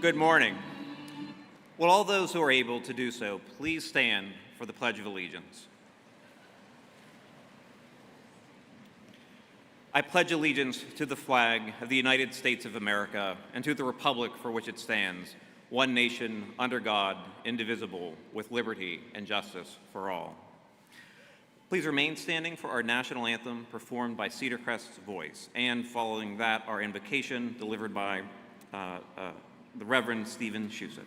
Good morning. Will all those who are able to do so please stand for the Pledge of Allegiance? I pledge allegiance to the flag of the United States of America and to the republic for which it stands, one nation, under God, indivisible, with liberty and justice for all. Please remain standing for our national anthem performed by Cedar Crest's voice, and following that, our invocation delivered by the Reverend Stephen Shusett.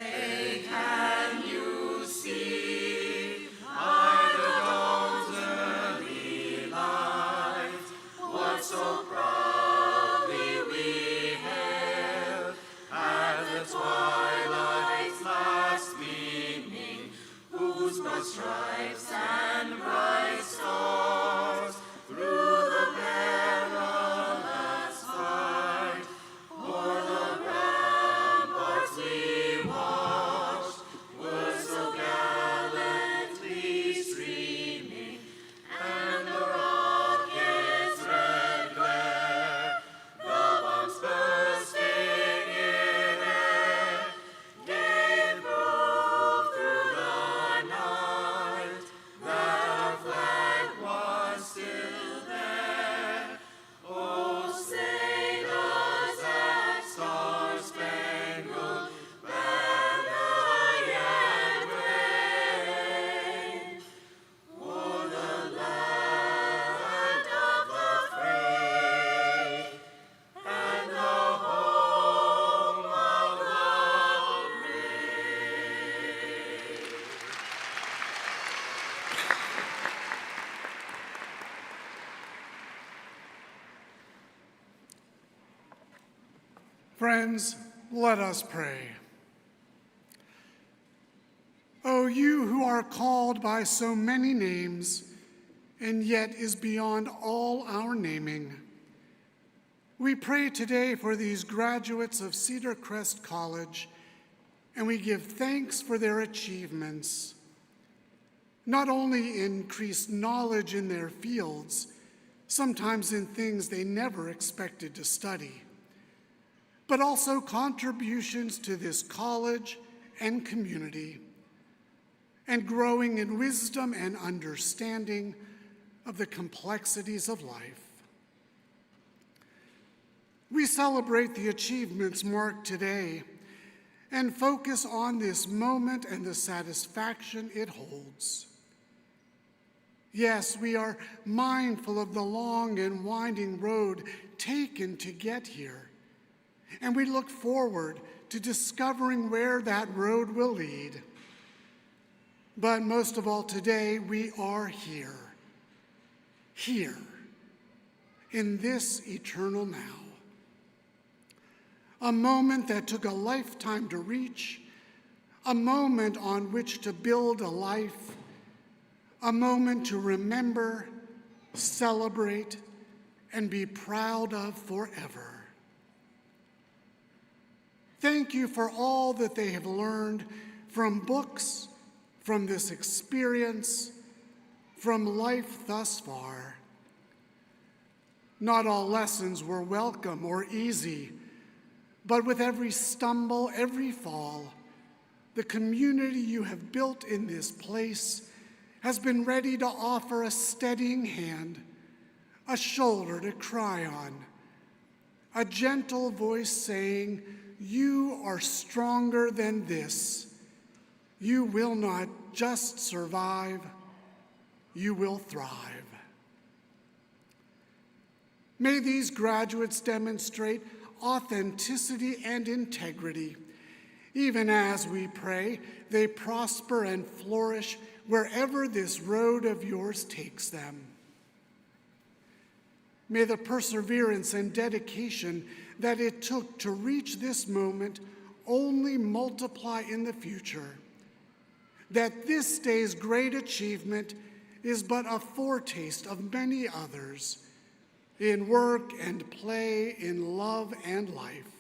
Hey, can you see by the dawn's early light what so proudly we hailed at the twilight's last gleaming, whose broad stripes and bright stars through the perilous fight o'er the ramparts we watched were so gallantly streaming, and the rocket's red glare, the bombs bursting in air, gave proof through the night that our flag was still there. Oh, say does that star-spangled banner yet wave o'er the land of the free and the home of the brave. Friends, let us pray. O you who are called by so many names, and yet is beyond all our naming, we pray today for these graduates of Cedar Crest College, and we give thanks for their achievements. Not only increased knowledge in their fields, sometimes in things they never expected to study, but also contributions to this college and community, and growing in wisdom and understanding of the complexities of life. We celebrate the achievements marked today and focus on this moment and the satisfaction it holds. Yes, we are mindful of the long and winding road taken to get here, and we look forward to discovering where that road will lead. But most of all today, we are here, in this eternal now. A moment that took a lifetime to reach, a moment on which to build a life, a moment to remember, celebrate, and be proud of forever. Thank you for all that they have learned from books, from this experience, from life thus far. Not all lessons were welcome or easy, but with every stumble, every fall, the community you have built in this place has been ready to offer a steadying hand, a shoulder to cry on, a gentle voice saying, "You are stronger than this. You will not just survive, you will thrive." May these graduates demonstrate authenticity and integrity, even as we pray they prosper and flourish wherever this road of yours takes them. May the perseverance and dedication that it took to reach this moment only multiply in the future, that this day's great achievement is but a foretaste of many others in work and play, in love and life.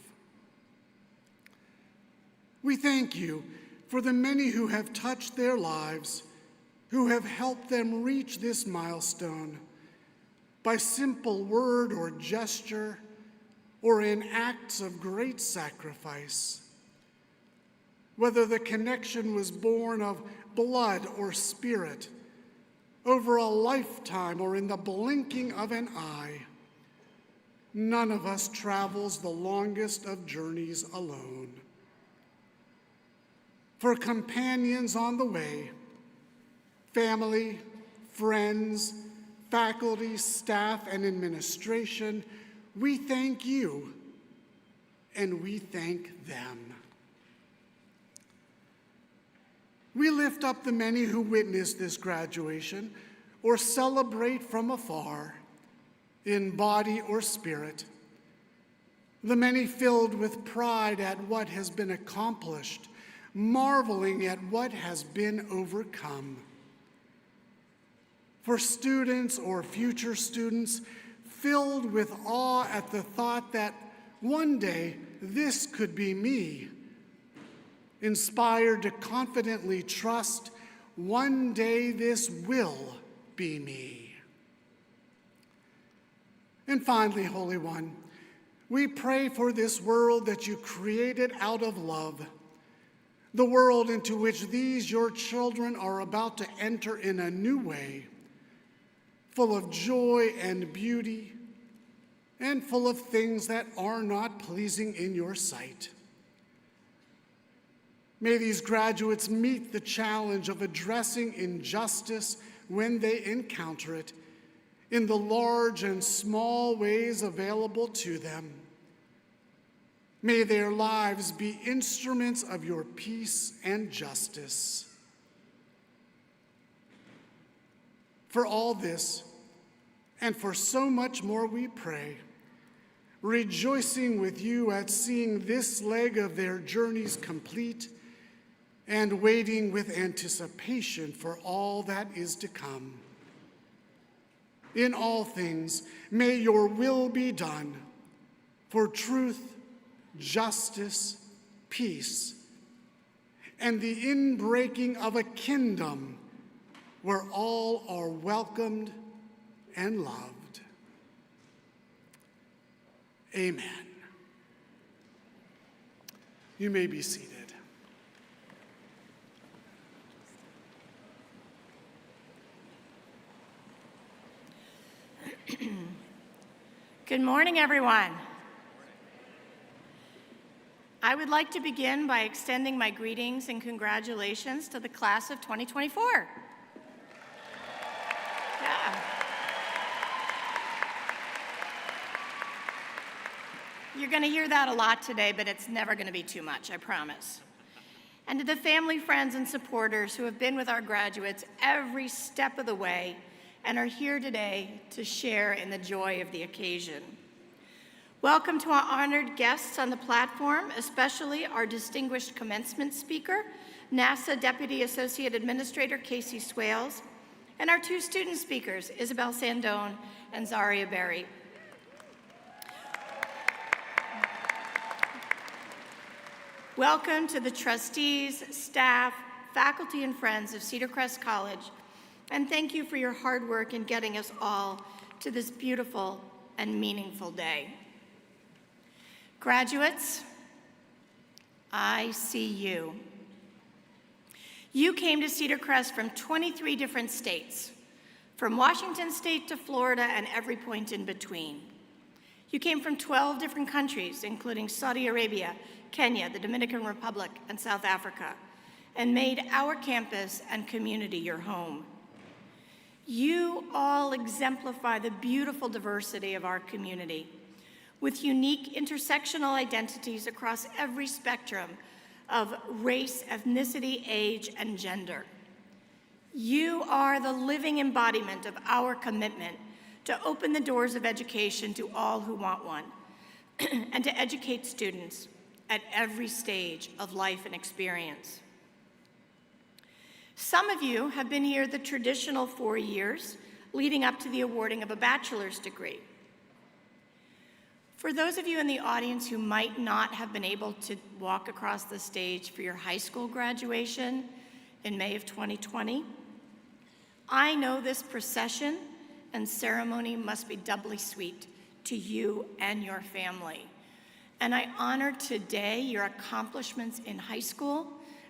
We thank you for the many who have touched their lives, who have helped them reach this milestone by simple word or gesture, or in acts of great sacrifice. Whether the connection was born of blood or spirit, over a lifetime or in the blinking of an eye, none of us travels the longest of journeys alone. For companions on the way, family, friends, faculty, staff, and administration, we thank you and we thank them. We lift up the many who witnessed this graduation or celebrate from afar, in body or spirit, the many filled with pride at what has been accomplished, marveling at what has been overcome. For students or future students, filled with awe at the thought that one day this could be me, inspired to confidently trust one day this will be me. And finally, Holy One, we pray for this world that you created out of love, the world into which these your children are about to enter in a new way, full of joy and beauty, and full of things that are not pleasing in your sight. May these graduates meet the challenge of addressing injustice when they encounter it in the large and small ways available to them. May their lives be instruments of your peace and justice. For all this, and for so much more we pray, rejoicing with you at seeing this leg of their journeys complete and waiting with anticipation for all that is to come. In all things, may your will be done for truth, justice, peace, and the inbreaking of a kingdom where all are welcomed and loved. Amen. You may be seated. Good morning, everyone. I would like to begin by extending my greetings and congratulations to the class of 2024. Yeah. You're going to hear that a lot today, but it's never going to be too much, I promise. And to the family, friends, and supporters who have been with our graduates every step of the way and are here today to share in the joy of the occasion. Welcome to our honored guests on the platform, especially our distinguished commencement speaker, NASA Deputy Associate Administrator Casey Swales, and our two student speakers, Isabel Sandone and Zaria Berry. Welcome to the trustees, staff, faculty, and friends of Cedar Crest College, and thank you for your hard work in getting us all to this beautiful and meaningful day. Graduates, I see you. You came to Cedar Crest from 23 different states, from Washington State to Florida and every point in between. You came from 12 different countries, including Saudi Arabia, Kenya, the Dominican Republic, and South Africa, and made our campus and community your home. You all exemplify the beautiful diversity of our community, with unique intersectional identities across every spectrum of race, ethnicity, age, and gender. You are the living embodiment of our commitment to open the doors of education to all who want one, and to educate students at every stage of life and experience. Some of you have been here the traditional 4 years leading up to the awarding of a bachelor's degree. For those of you in the audience who might not have been able to walk across the stage for your high school graduation in May of 2020, I know this procession and ceremony must be doubly sweet to you and your family. And I honor today your accomplishments in high school,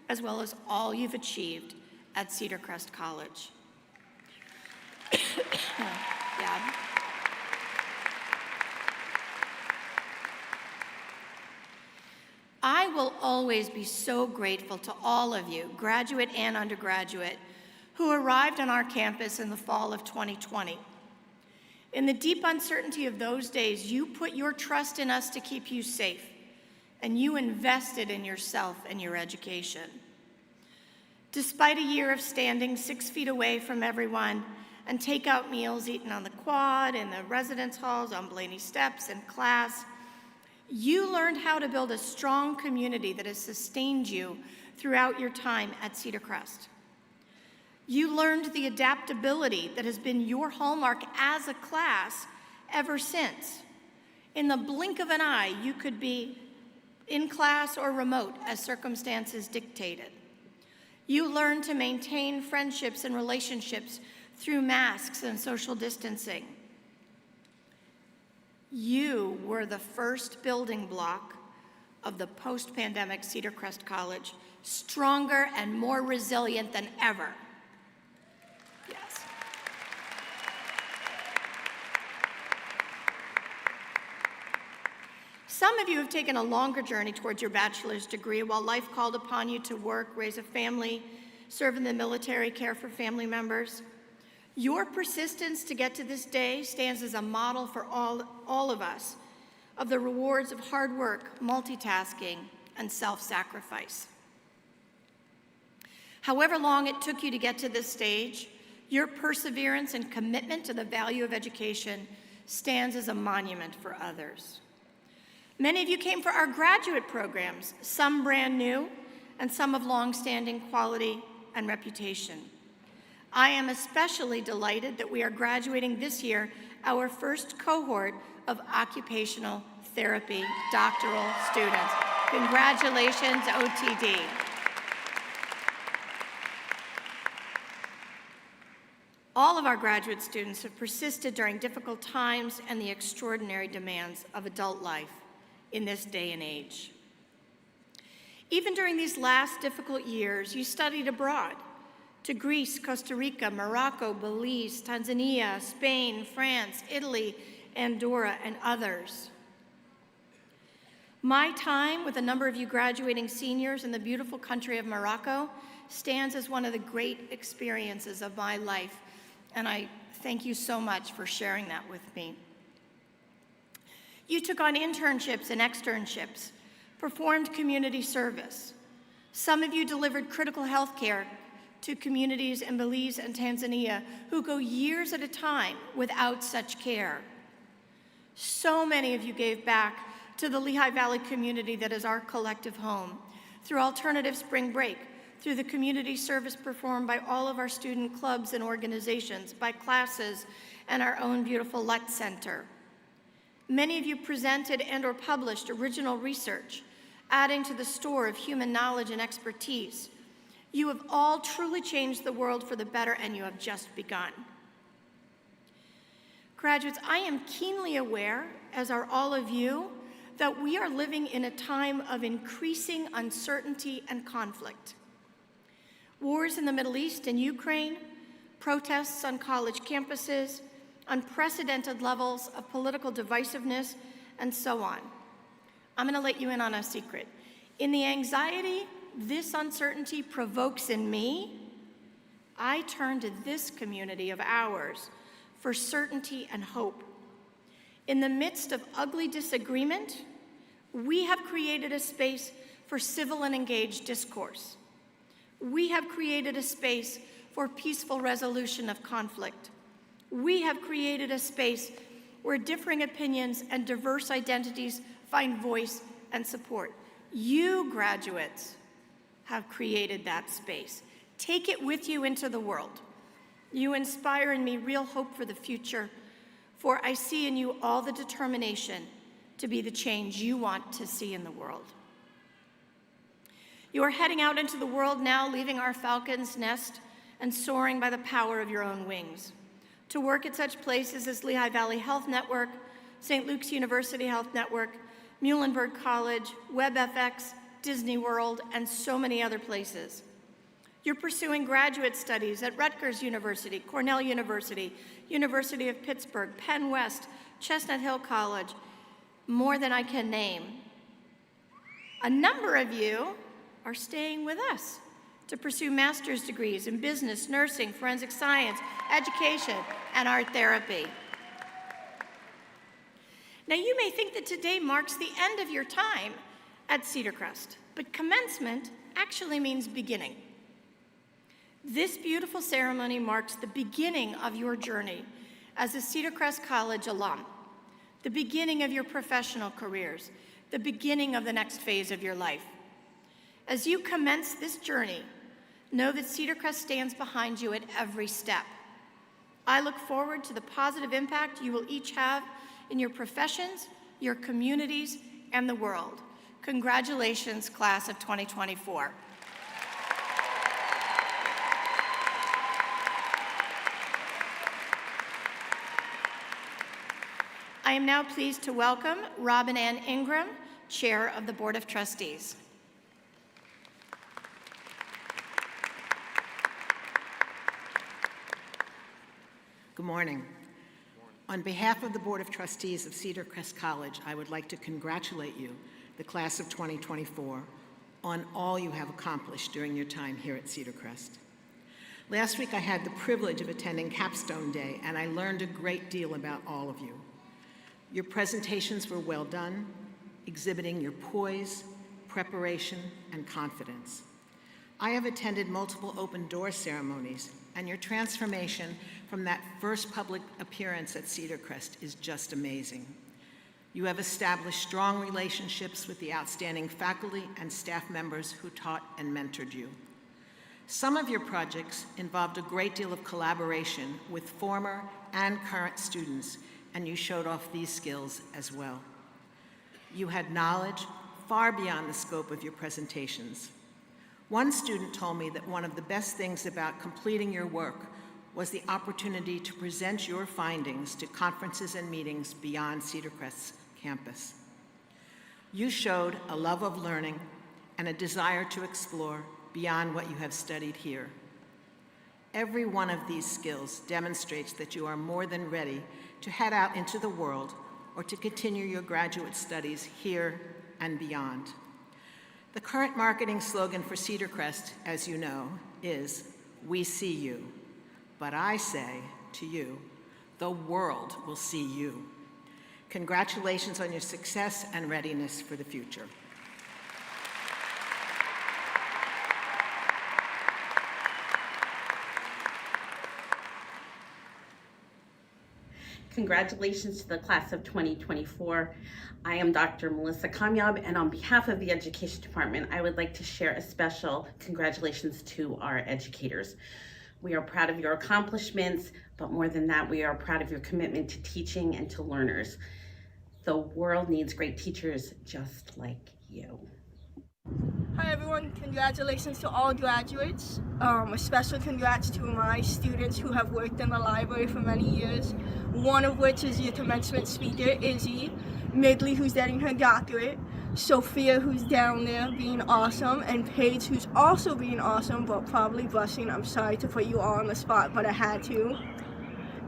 as well as all you've achieved at Cedar Crest College. Yeah. I will always be so grateful to all of you, graduate and undergraduate, who arrived on our campus in the fall of 2020. In the deep uncertainty of those days, you put your trust in us to keep you safe, and you invested in yourself and your education. Despite a year of standing 6 feet away from everyone and takeout meals eaten on the quad, in the residence halls, on Blaney steps, in class, you learned how to build a strong community that has sustained you throughout your time at Cedar Crest. You learned the adaptability that has been your hallmark as a class ever since. In the blink of an eye, you could be in class or remote as circumstances dictated. You learned to maintain friendships and relationships through masks and social distancing. You were the first building block of the post-pandemic Cedar Crest College, stronger and more resilient than ever. Yes. Some of you have taken a longer journey towards your bachelor's degree while life called upon you to work, raise a family, serve in the military, care for family members. Your persistence to get to this day stands as a model for all of us of the rewards of hard work, multitasking, and self-sacrifice. However long it took you to get to this stage, your perseverance and commitment to the value of education stands as a monument for others. Many of you came for our graduate programs, some brand new, and some of long-standing quality and reputation. I am especially delighted that we are graduating this year our first cohort of occupational therapy doctoral students. Congratulations, OTD. All of our graduate students have persisted during difficult times and the extraordinary demands of adult life in this day and age. Even during these last difficult years, you studied abroad to Greece, Costa Rica, Morocco, Belize, Tanzania, Spain, France, Italy, Andorra, and others. My time with a number of you graduating seniors in the beautiful country of Morocco stands as one of the great experiences of my life, and I thank you so much for sharing that with me. You took on internships and externships, performed community service. Some of you delivered critical health care to communities in Belize and Tanzania who go years at a time without such care. So many of you gave back to the Lehigh Valley community that is our collective home, through alternative spring break, through the community service performed by all of our student clubs and organizations, by classes, and our own beautiful Lett Center. Many of you presented and or published original research, adding to the store of human knowledge and expertise. You have all truly changed the world for the better, and you have just begun. Graduates, I am keenly aware, as are all of you, that we are living in a time of increasing uncertainty and conflict. Wars in the Middle East and Ukraine, protests on college campuses, unprecedented levels of political divisiveness, and so on. I'm going to let you in on a secret. In the anxiety this uncertainty provokes in me, I turn to this community of ours for certainty and hope. In the midst of ugly disagreement, we have created a space for civil and engaged discourse. We have created a space for peaceful resolution of conflict. We have created a space where differing opinions and diverse identities find voice and support. You, graduates, have created that space. Take it with you into the world. You inspire in me real hope for the future, for I see in you all the determination to be the change you want to see in the world. You are heading out into the world now, leaving our falcon's nest and soaring by the power of your own wings, to work at such places as Lehigh Valley Health Network, St. Luke's University Health Network, Muhlenberg College, WebFX, Disney World, and so many other places. You're pursuing graduate studies at Rutgers University, Cornell University, University of Pittsburgh, Penn West, Chestnut Hill College, more than I can name. A number of you are staying with us to pursue master's degrees in business, nursing, forensic science, education, and art therapy. Now, you may think that today marks the end of your time at Cedar Crest, but commencement actually means beginning. This beautiful ceremony marks the beginning of your journey as a Cedar Crest College alum, the beginning of your professional careers, the beginning of the next phase of your life. As you commence this journey, know that Cedar Crest stands behind you at every step. I look forward to the positive impact you will each have in your professions, your communities, and the world. Congratulations, class of 2024. I am now pleased to welcome Robin Ann Ingram, Chair of the Board of Trustees. Good morning. On behalf of the Board of Trustees of Cedar Crest College, I would like to congratulate you, the class of 2024, on all you have accomplished during your time here at Cedar Crest. Last week, I had the privilege of attending Capstone Day, and I learned a great deal about all of you. Your presentations were well done, exhibiting your poise, preparation, and confidence. I have attended multiple open door ceremonies, and your transformation from that first public appearance at Cedar Crest is just amazing. You have established strong relationships with the outstanding faculty and staff members who taught and mentored you. Some of your projects involved a great deal of collaboration with former and current students, and you showed off these skills as well. You had knowledge far beyond the scope of your presentations. One student told me that one of the best things about completing your work was the opportunity to present your findings to conferences and meetings beyond Cedar Crest's campus. You showed a love of learning and a desire to explore beyond what you have studied here. Every one of these skills demonstrates that you are more than ready to head out into the world or to continue your graduate studies here and beyond. The current marketing slogan for Cedar Crest, as you know, is, "We see you." But I say to you, the world will see you. Congratulations on your success and readiness for the future. Congratulations to the class of 2024. I am Dr. Melissa Kamyab, and on behalf of the Education Department, I would like to share a special congratulations to our educators. We are proud of your accomplishments, but more than that, we are proud of your commitment to teaching and to learners. The world needs great teachers just like you. Hi everyone, congratulations to all graduates. A special congrats to my students who have worked in the library for many years, one of which is your commencement speaker, Izzy, Midley, who's getting her doctorate, Sophia, who's down there being awesome, and Paige, who's also being awesome, but probably blushing. I'm sorry to put you all on the spot, but I had to.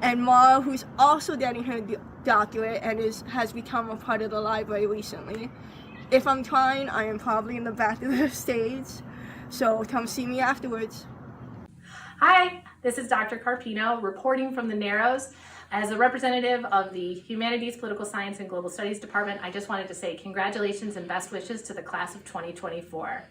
And Mara, who's also getting her doctorate and has become a part of the library recently. If I'm trying, I am probably in the back of the stage, so come see me afterwards. Hi, this is Dr. Carpino reporting from the Narrows. As a representative of the Humanities, Political Science, and Global Studies Department, I just wanted to say congratulations and best wishes to the class of 2024.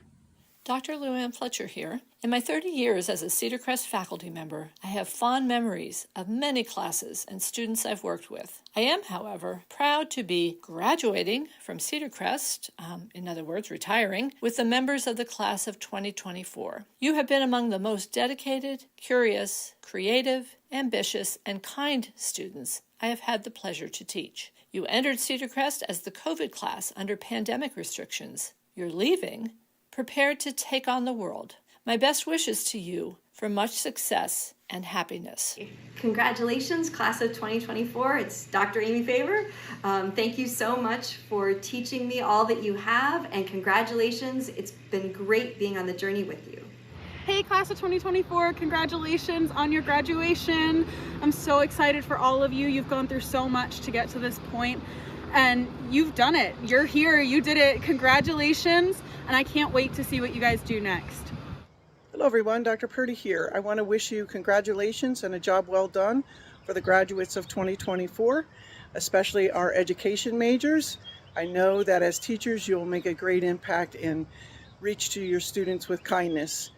Dr. Luann Fletcher here. In my 30 years as a Cedar Crest faculty member, I have fond memories of many classes and students I've worked with. I am, however, proud to be graduating from Cedar Crest, in other words, retiring, with the members of the class of 2024. You have been among the most dedicated, curious, creative, ambitious, and kind students I have had the pleasure to teach. You entered Cedar Crest as the COVID class under pandemic restrictions. You're leaving prepared to take on the world. My best wishes to you for much success and happiness. Congratulations, class of 2024. It's Dr. Amy Faber. Thank you so much for teaching me all that you have, and congratulations. It's been great being on the journey with you. Hey, class of 2024, congratulations on your graduation. I'm so excited for all of you. You've gone through so much to get to this point, and you've done it. You're here, you did it. Congratulations, and I can't wait to see what you guys do next. Hello everyone, Dr. Purdy here. I want to wish you congratulations and a job well done for the graduates of 2024, especially our education majors. I know that as teachers you'll make a great impact and reach to your students with kindness.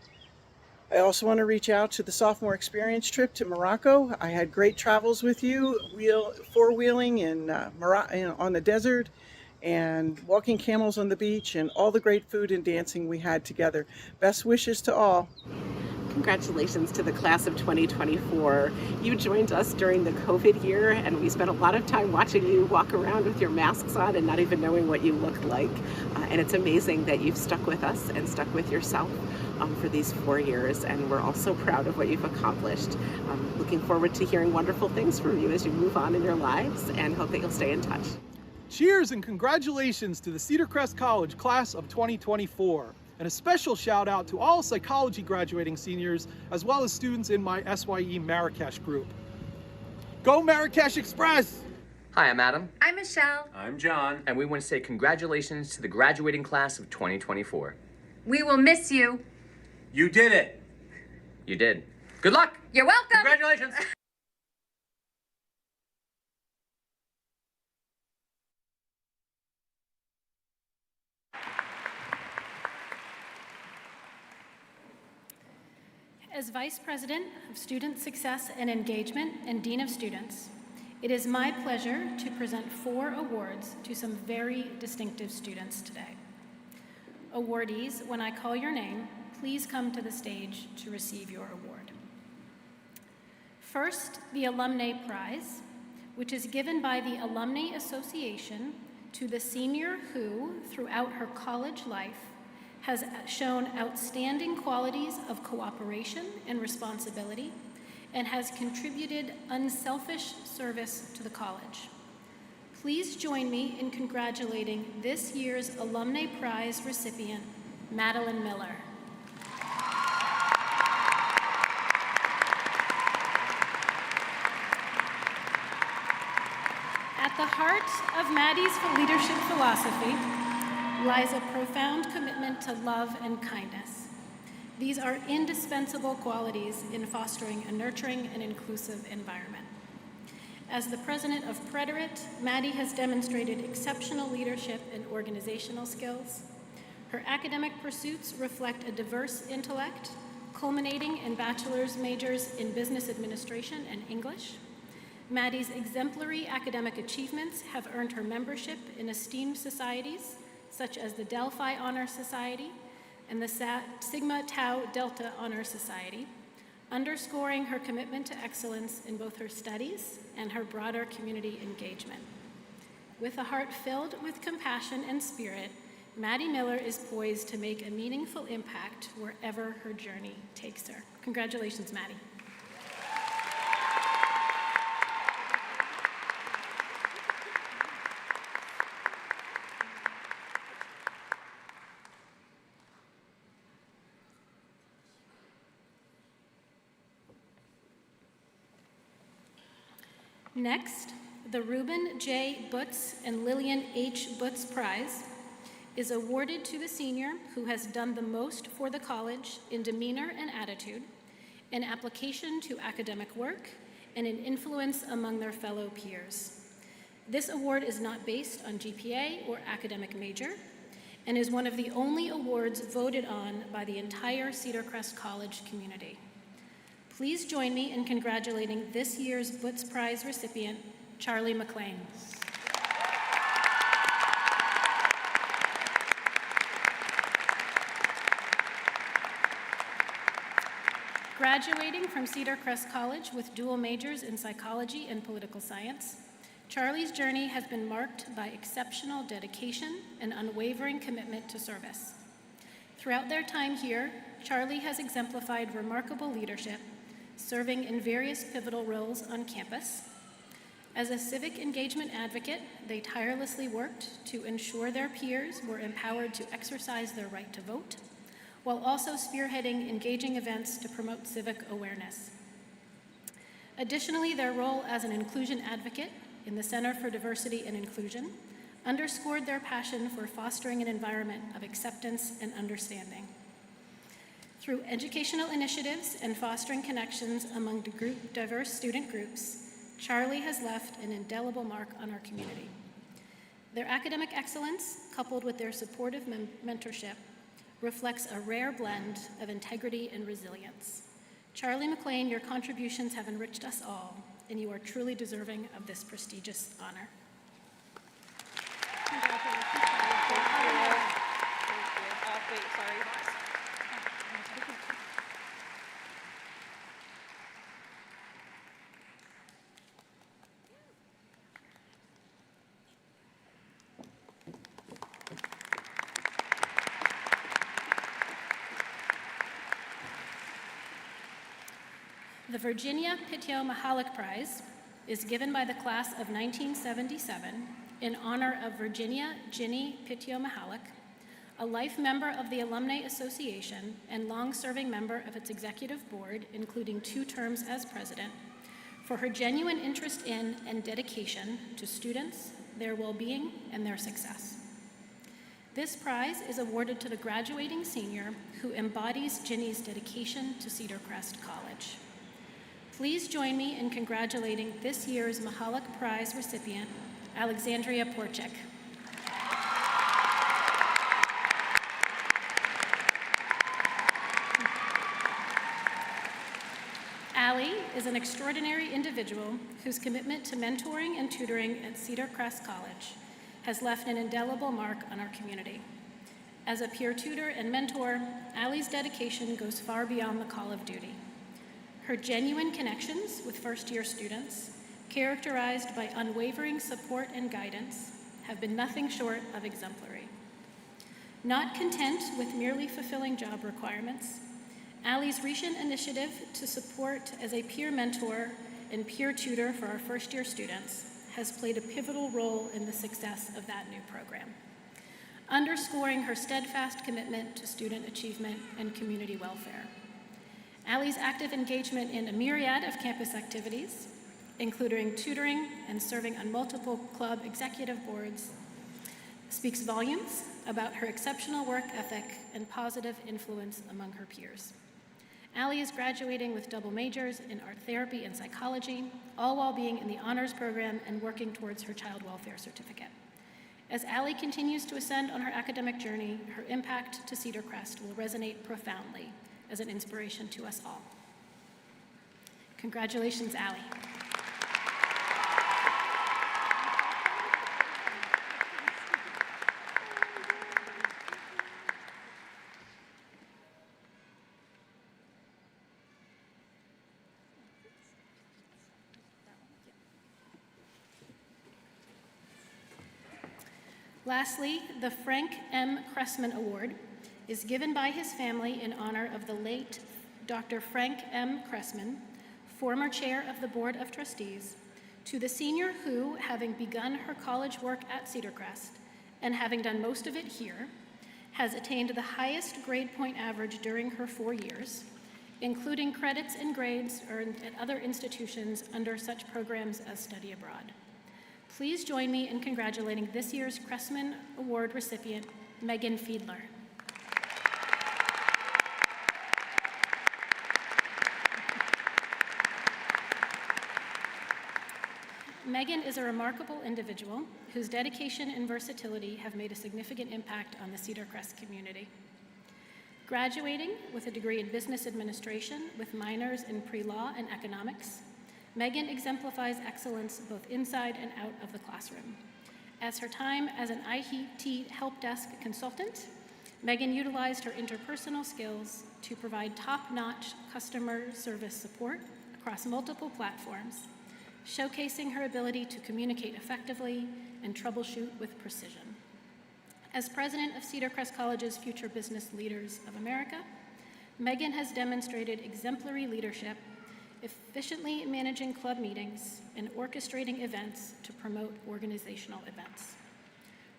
I also want to reach out to the sophomore experience trip to Morocco. I had great travels with you, four-wheeling in on the desert, and walking camels on the beach, and all the great food and dancing we had together. Best wishes to all. Congratulations to the class of 2024. You joined us during the COVID year, and we spent a lot of time watching you walk around with your masks on and not even knowing what you looked like. And it's amazing that you've stuck with us and stuck with yourself for these 4 years, and we're all so proud of what you've accomplished. Looking forward to hearing wonderful things from you as you move on in your lives, and hope that you'll stay in touch. Cheers and congratulations to the Cedar Crest College class of 2024. And a special shout out to all psychology graduating seniors, as well as students in my SYE Marrakesh group. Go Marrakesh Express! Hi, I'm Adam. I'm Michelle. I'm John. And we want to say congratulations to the graduating class of 2024. We will miss you. You did it. You did. Good luck! You're welcome. Congratulations. As Vice President of Student Success and Engagement and Dean of Students, it is my pleasure to present 4 awards to some very distinctive students today. Awardees, when I call your name, please come to the stage to receive your award. First, the Alumni Prize, which is given by the Alumni Association to the senior who, throughout her college life, has shown outstanding qualities of cooperation and responsibility, and has contributed unselfish service to the college. Please join me in congratulating this year's Alumni Prize recipient, Madeline Miller. At the heart of Maddie's leadership philosophy lies a profound commitment to love and kindness. These are indispensable qualities in fostering a nurturing and inclusive environment. As the president of Preterit, Maddie has demonstrated exceptional leadership and organizational skills. Her academic pursuits reflect a diverse intellect, culminating in bachelor's majors in business administration and English. Maddie's exemplary academic achievements have earned her membership in esteemed societies, such as the Delphi Honor Society and the Sigma Tau Delta Honor Society, underscoring her commitment to excellence in both her studies and her broader community engagement. With a heart filled with compassion and spirit, Maddie Miller is poised to make a meaningful impact wherever her journey takes her. Congratulations, Maddie. Next, the Reuben J. Butz and Lillian H. Butz Prize is awarded to the senior who has done the most for the college in demeanor and attitude, in application to academic work, and in influence among their fellow peers. This award is not based on GPA or academic major, and is one of the only awards voted on by the entire Cedar Crest College community. Please join me in congratulating this year's Butz Prize recipient, Charlie McLean. Graduating from Cedar Crest College with dual majors in psychology and political science, Charlie's journey has been marked by exceptional dedication and unwavering commitment to service. Throughout their time here, Charlie has exemplified remarkable leadership, serving in various pivotal roles on campus. As a civic engagement advocate, they tirelessly worked to ensure their peers were empowered to exercise their right to vote, while also spearheading engaging events to promote civic awareness. Additionally, their role as an inclusion advocate in the Center for Diversity and Inclusion underscored their passion for fostering an environment of acceptance and understanding. Through educational initiatives and fostering connections among diverse student groups, Charlie has left an indelible mark on our community. Their academic excellence, coupled with their supportive mentorship, reflects a rare blend of integrity and resilience. Charlie McLean, your contributions have enriched us all, and you are truly deserving of this prestigious honor. The Virginia Pityo Mahalik Prize is given by the class of 1977 in honor of Virginia Ginny Pityo Mahalik, a life member of the Alumni Association and long-serving member of its executive board, including 2 terms as president, for her genuine interest in and dedication to students, their well-being, and their success. This prize is awarded to the graduating senior who embodies Ginny's dedication to Cedar Crest College. Please join me in congratulating this year's Mahalik Prize recipient, Alexandria Porchik. Allie is an extraordinary individual whose commitment to mentoring and tutoring at Cedar Crest College has left an indelible mark on our community. As a peer tutor and mentor, Allie's dedication goes far beyond the call of duty. Her genuine connections with first-year students, characterized by unwavering support and guidance, have been nothing short of exemplary. Not content with merely fulfilling job requirements, Allie's recent initiative to support as a peer mentor and peer tutor for our first-year students has played a pivotal role in the success of that new program, underscoring her steadfast commitment to student achievement and community welfare. Allie's active engagement in a myriad of campus activities, including tutoring and serving on multiple club executive boards, speaks volumes about her exceptional work ethic and positive influence among her peers. Allie is graduating with double majors in art therapy and psychology, all while being in the honors program and working towards her child welfare certificate. As Allie continues to ascend on her academic journey, her impact to Cedar Crest will resonate profoundly as an inspiration to us all. Congratulations, Allie. Lastly, the Frank M. Cressman Award is given by his family in honor of the late Dr. Frank M. Cressman, former chair of the Board of Trustees, to the senior who, having begun her college work at Cedar Crest and having done most of it here, has attained the highest grade point average during her 4 years, including credits and grades earned at other institutions under such programs as study abroad. Please join me in congratulating this year's Cressman Award recipient, Megan Fiedler. Megan is a remarkable individual whose dedication and versatility have made a significant impact on the Cedar Crest community. Graduating with a degree in business administration with minors in pre-law and economics, Megan exemplifies excellence both inside and out of the classroom. As her time as an IT help desk consultant, Megan utilized her interpersonal skills to provide top-notch customer service support across multiple platforms, showcasing her ability to communicate effectively and troubleshoot with precision. As president of Cedar Crest College's Future Business Leaders of America, Megan has demonstrated exemplary leadership, efficiently managing club meetings and orchestrating events to promote organizational events.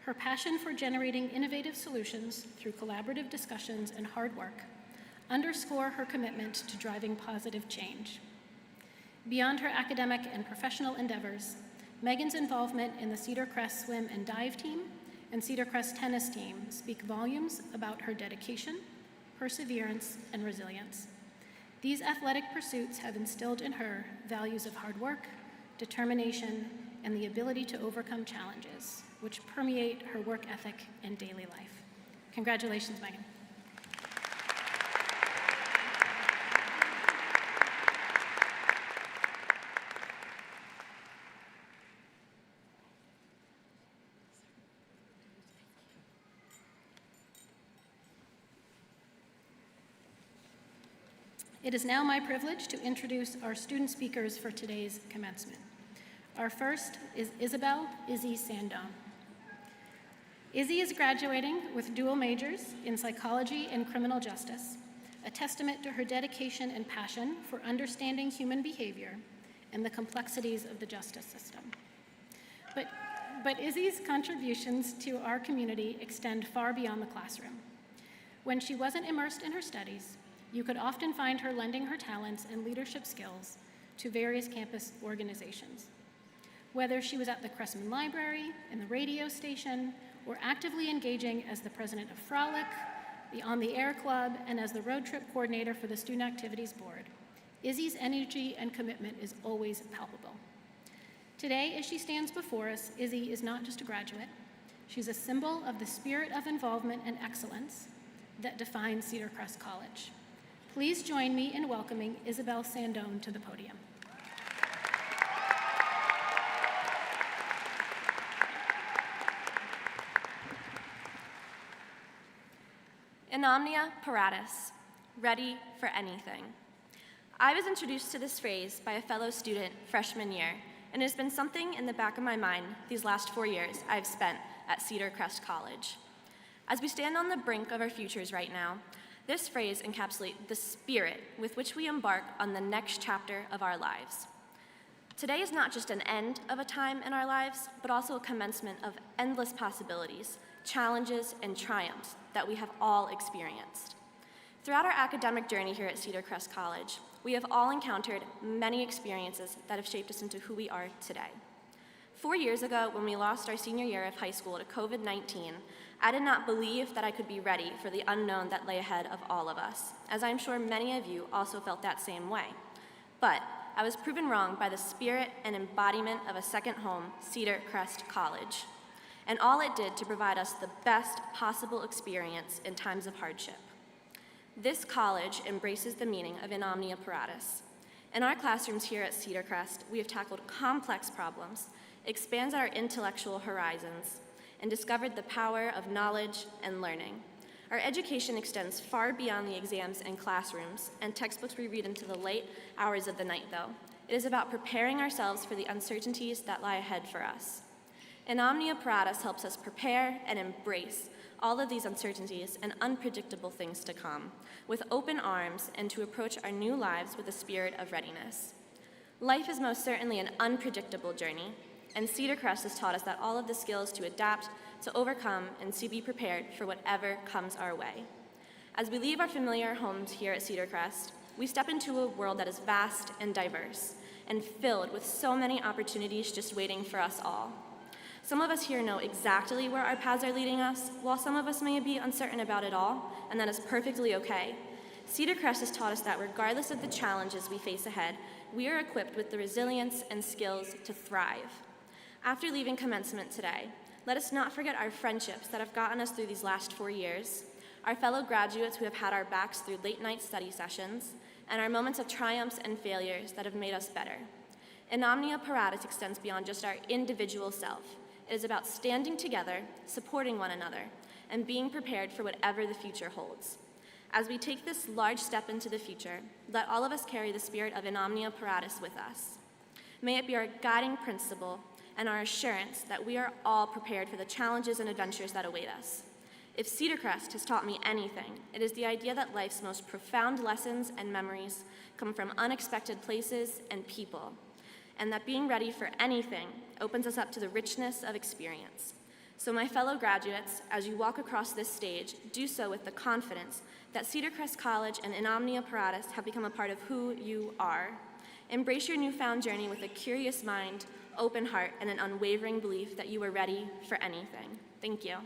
Her passion for generating innovative solutions through collaborative discussions and hard work underscore her commitment to driving positive change. Beyond her academic and professional endeavors, Megan's involvement in the Cedar Crest swim and dive team and Cedar Crest tennis team speak volumes about her dedication, perseverance, and resilience. These athletic pursuits have instilled in her values of hard work, determination, and the ability to overcome challenges, which permeate her work ethic and daily life. Congratulations, Megan. It is now my privilege to introduce our student speakers for today's commencement. Our first is Isabel "Izzy" Sandone. Izzy is graduating with dual majors in psychology and criminal justice, a testament to her dedication and passion for understanding human behavior and the complexities of the justice system. But Izzy's contributions to our community extend far beyond the classroom. When she wasn't immersed in her studies, you could often find her lending her talents and leadership skills to various campus organizations. Whether she was at the Cressman Library, in the radio station, or actively engaging as the president of Frolic, the On the Air Club, and as the road trip coordinator for the Student Activities Board, Izzy's energy and commitment is always palpable. Today, as she stands before us, Izzy is not just a graduate. She's a symbol of the spirit of involvement and excellence that defines Cedar Crest College. Please join me in welcoming Isabel Sandone to the podium. In omnia paratus, ready for anything. I was introduced to this phrase by a fellow student freshman year, and it has been something in the back of my mind these last 4 years I've spent at Cedar Crest College. As we stand on the brink of our futures right now, this phrase encapsulates the spirit with which we embark on the next chapter of our lives. Today is not just an end of a time in our lives, but also a commencement of endless possibilities, challenges, and triumphs that we have all experienced. Throughout our academic journey here at Cedar Crest College, we have all encountered many experiences that have shaped us into who we are today. 4 years ago, when we lost our senior year of high school to COVID-19, I did not believe that I could be ready for the unknown that lay ahead of all of us, as I'm sure many of you also felt that same way. But I was proven wrong by the spirit and embodiment of a second home, Cedar Crest College, and all it did to provide us the best possible experience in times of hardship. This college embraces the meaning of in omnia paratus. In our classrooms here at Cedar Crest, we have tackled complex problems, expanded our intellectual horizons, and discovered the power of knowledge and learning. Our education extends far beyond the exams and classrooms and textbooks we read into the late hours of the night, though. It is about preparing ourselves for the uncertainties that lie ahead for us. In omnia paratus helps us prepare and embrace all of these uncertainties and unpredictable things to come with open arms and to approach our new lives with a spirit of readiness. Life is most certainly an unpredictable journey, and Cedar Crest has taught us that all of the skills to adapt, to overcome, and to be prepared for whatever comes our way. As we leave our familiar homes here at Cedar Crest, we step into a world that is vast and diverse and filled with so many opportunities just waiting for us all. Some of us here know exactly where our paths are leading us, while some of us may be uncertain about it all, and that is perfectly okay. Cedar Crest has taught us that regardless of the challenges we face ahead, we are equipped with the resilience and skills to thrive. After leaving commencement today, let us not forget our friendships that have gotten us through these last 4 years, our fellow graduates who have had our backs through late-night study sessions, and our moments of triumphs and failures that have made us better. In omnia paratus extends beyond just our individual self. It is about standing together, supporting one another, and being prepared for whatever the future holds. As we take this large step into the future, let all of us carry the spirit of in omnia paratus with us. May it be our guiding principle and our assurance that we are all prepared for the challenges and adventures that await us. If Cedar Crest has taught me anything, it is the idea that life's most profound lessons and memories come from unexpected places and people, and that being ready for anything opens us up to the richness of experience. So my fellow graduates, as you walk across this stage, do so with the confidence that Cedar Crest College and In Omnia Paratus have become a part of who you are. Embrace your newfound journey with a curious mind, open heart, and an unwavering belief that you are ready for anything. Thank you.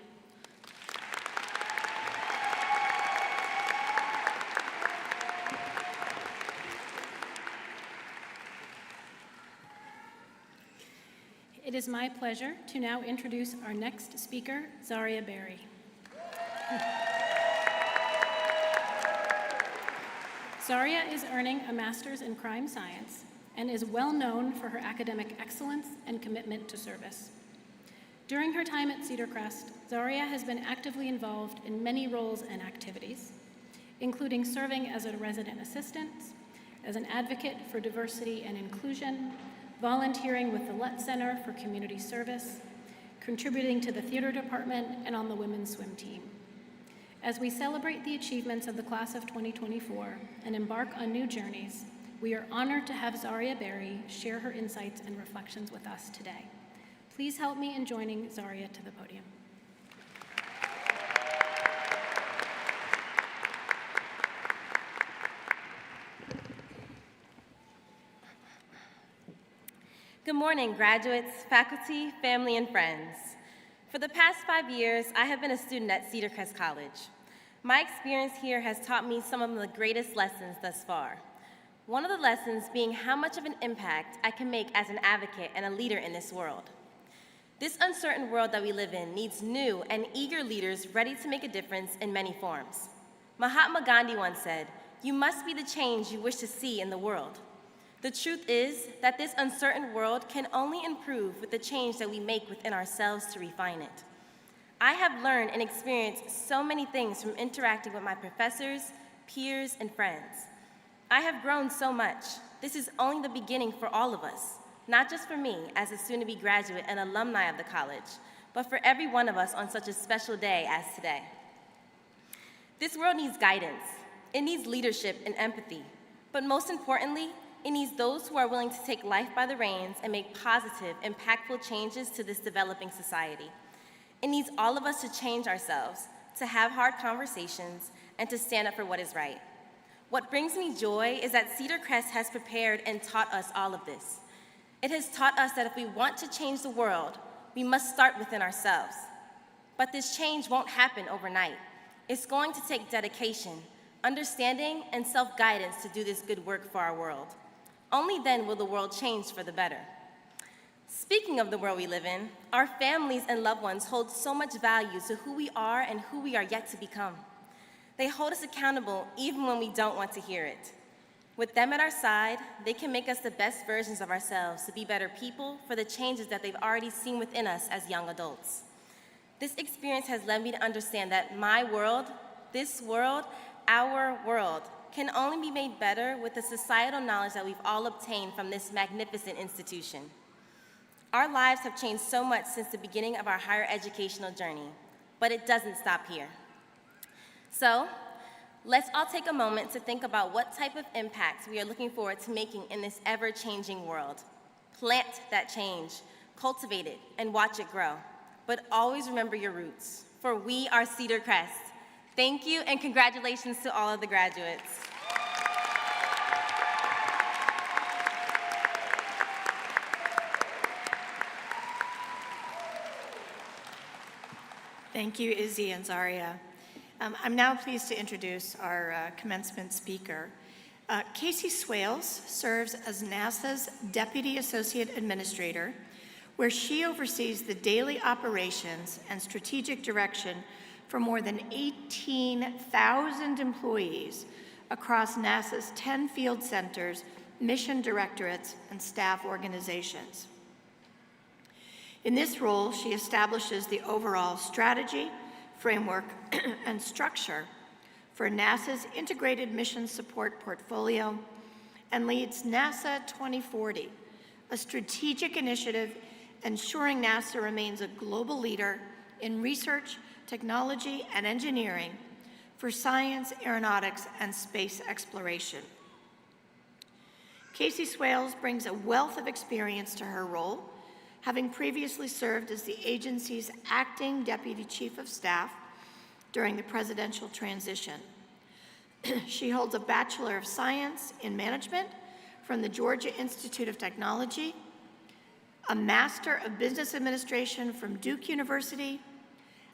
It is my pleasure to now introduce our next speaker, Zaria Berry. Zaria is earning a master's in crime science and is well known for her academic excellence and commitment to service. During her time at Cedar Crest, Zaria has been actively involved in many roles and activities, including serving as a resident assistant, as an advocate for diversity and inclusion, volunteering with the Lutt Center for Community Service, contributing to the theater department, and on the women's swim team. As we celebrate the achievements of the class of 2024 and embark on new journeys, we are honored to have Zaria Berry share her insights and reflections with us today. Please help me in joining Zaria to the podium. Good morning, graduates, faculty, family, and friends. For the past 5 years, I have been a student at Cedar Crest College. My experience here has taught me some of the greatest lessons thus far. One of the lessons being how much of an impact I can make as an advocate and a leader in this world. This uncertain world that we live in needs new and eager leaders ready to make a difference in many forms. Mahatma Gandhi once said, "You must be the change you wish to see in the world." The truth is that this uncertain world can only improve with the change that we make within ourselves to refine it. I have learned and experienced so many things from interacting with my professors, peers, and friends. I have grown so much. This is only the beginning for all of us, not just for me as a soon-to-be graduate and alumni of the college, but for every one of us on such a special day as today. This world needs guidance. It needs leadership and empathy, but most importantly, it needs those who are willing to take life by the reins and make positive, impactful changes to this developing society. It needs all of us to change ourselves, to have hard conversations, and to stand up for what is right. What brings me joy is that Cedar Crest has prepared and taught us all of this. It has taught us that if we want to change the world, we must start within ourselves. But this change won't happen overnight. It's going to take dedication, understanding, and self-guidance to do this good work for our world. Only then will the world change for the better. Speaking of the world we live in, our families and loved ones hold so much value to who we are and who we are yet to become. They hold us accountable even when we don't want to hear it. With them at our side, they can make us the best versions of ourselves to be better people for the changes that they've already seen within us as young adults. This experience has led me to understand that my world, this world, our world, can only be made better with the societal knowledge that we've all obtained from this magnificent institution. Our lives have changed so much since the beginning of our higher educational journey, but it doesn't stop here. So, let's all take a moment to think about what type of impact we are looking forward to making in this ever-changing world. Plant that change, cultivate it, and watch it grow. But always remember your roots, for we are Cedar Crest. Thank you, and congratulations to all of the graduates. Thank you, Izzy and Zaria. I'm now pleased to introduce our commencement speaker. Casey Swales serves as NASA's Deputy Associate Administrator, where she oversees the daily operations and strategic direction for more than 18,000 employees across NASA's 10 field centers, mission directorates, and staff organizations. In this role, she establishes the overall strategy, framework, and structure for NASA's integrated mission support portfolio and leads NASA 2040, a strategic initiative ensuring NASA remains a global leader in research, technology, and engineering for science, aeronautics, and space exploration. Casey Swales brings a wealth of experience to her role, having previously served as the agency's acting Deputy Chief of Staff during the presidential transition. She holds a Bachelor of Science in Management from the Georgia Institute of Technology, a Master of Business Administration from Duke University,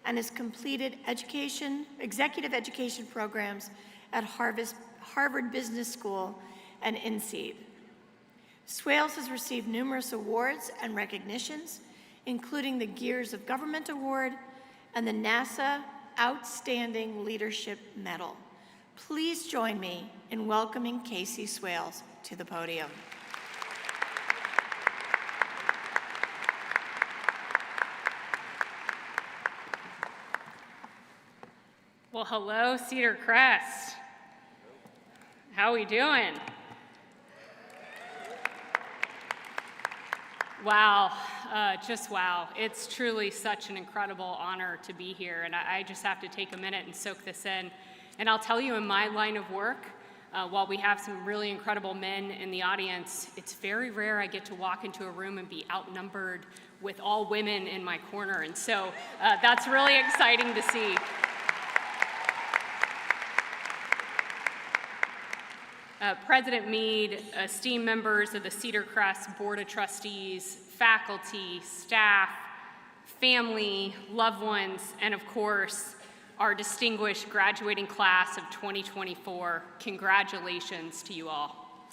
and has completed executive education programs at Harvard Business School and INSEAD. Swales has received numerous awards and recognitions, including the Gears of Government Award and the NASA Outstanding Leadership Medal. Please join me in welcoming Casey Swales to the podium. Well, hello, Cedar Crest. How we doing? Wow, just wow. It's truly such an incredible honor to be here, and I just have to take a minute and soak this in. And I'll tell you, in my line of work, while we have some really incredible men in the audience, it's very rare I get to walk into a room and be outnumbered with all women in my corner, and so that's really exciting to see. President Mead, esteemed members of the Cedar Crest Board of Trustees, faculty, staff, family, loved ones, and of course, our distinguished graduating class of 2024, congratulations to you all.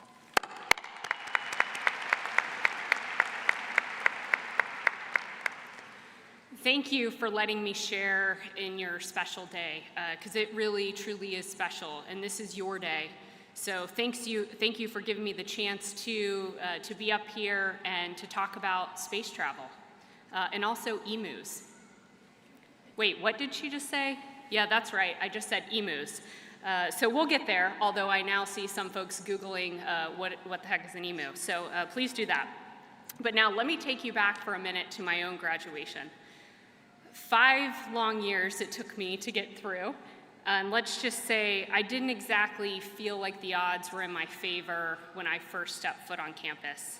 Thank you for letting me share in your special day, because it really, truly is special, and this is your day. So thank you for giving me the chance to be up here and to talk about space travel, and also emus. Wait, what did she just say? Yeah, that's right, I just said emus. So we'll get there, although I now see some folks Googling what the heck is an emu, so please do that. But now let me take you back for a minute to my own graduation. 5 long years it took me to get through. And let's just say I didn't exactly feel like the odds were in my favor when I first stepped foot on campus.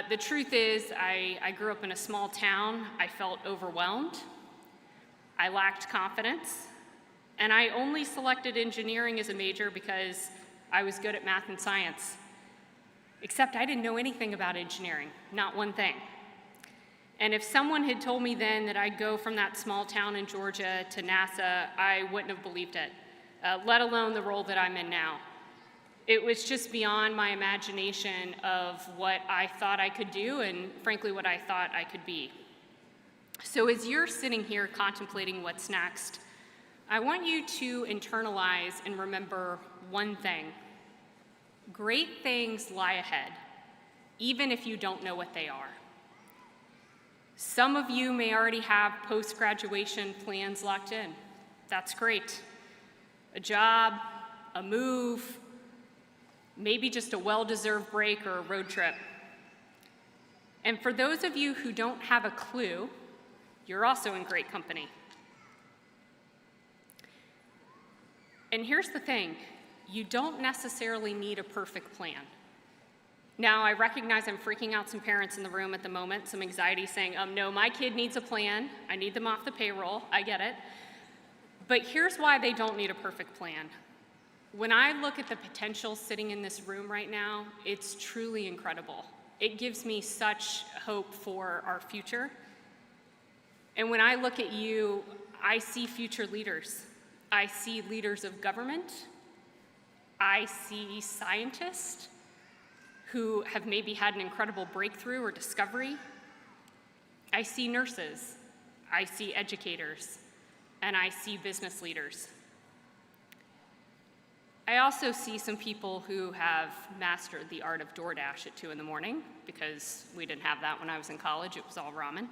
The truth is, I grew up in a small town. I felt overwhelmed. I lacked confidence. And I only selected engineering as a major because I was good at math and science. Except I didn't know anything about engineering, not one thing. And if someone had told me then that I'd go from that small town in Georgia to NASA, I wouldn't have believed it, let alone the role that I'm in now. It was just beyond my imagination of what I thought I could do and, frankly, what I thought I could be. So as you're sitting here contemplating what's next, I want you to internalize and remember one thing. Great things lie ahead, even if you don't know what they are. Some of you may already have post-graduation plans locked in. That's great. A job, a move, maybe just a well-deserved break or a road trip. And for those of you who don't have a clue, you're also in great company. And here's the thing, you don't necessarily need a perfect plan. Now, I recognize I'm freaking out some parents in the room at the moment, some anxiety saying, no, my kid needs a plan. I need them off the payroll. I get it. But here's why they don't need a perfect plan. When I look at the potential sitting in this room right now, it's truly incredible. It gives me such hope for our future. And when I look at you, I see future leaders. I see leaders of government. I see scientists who have maybe had an incredible breakthrough or discovery. I see nurses, I see educators, and I see business leaders. I also see some people who have mastered the art of DoorDash at 2 in the morning, because we didn't have that when I was in college, it was all ramen.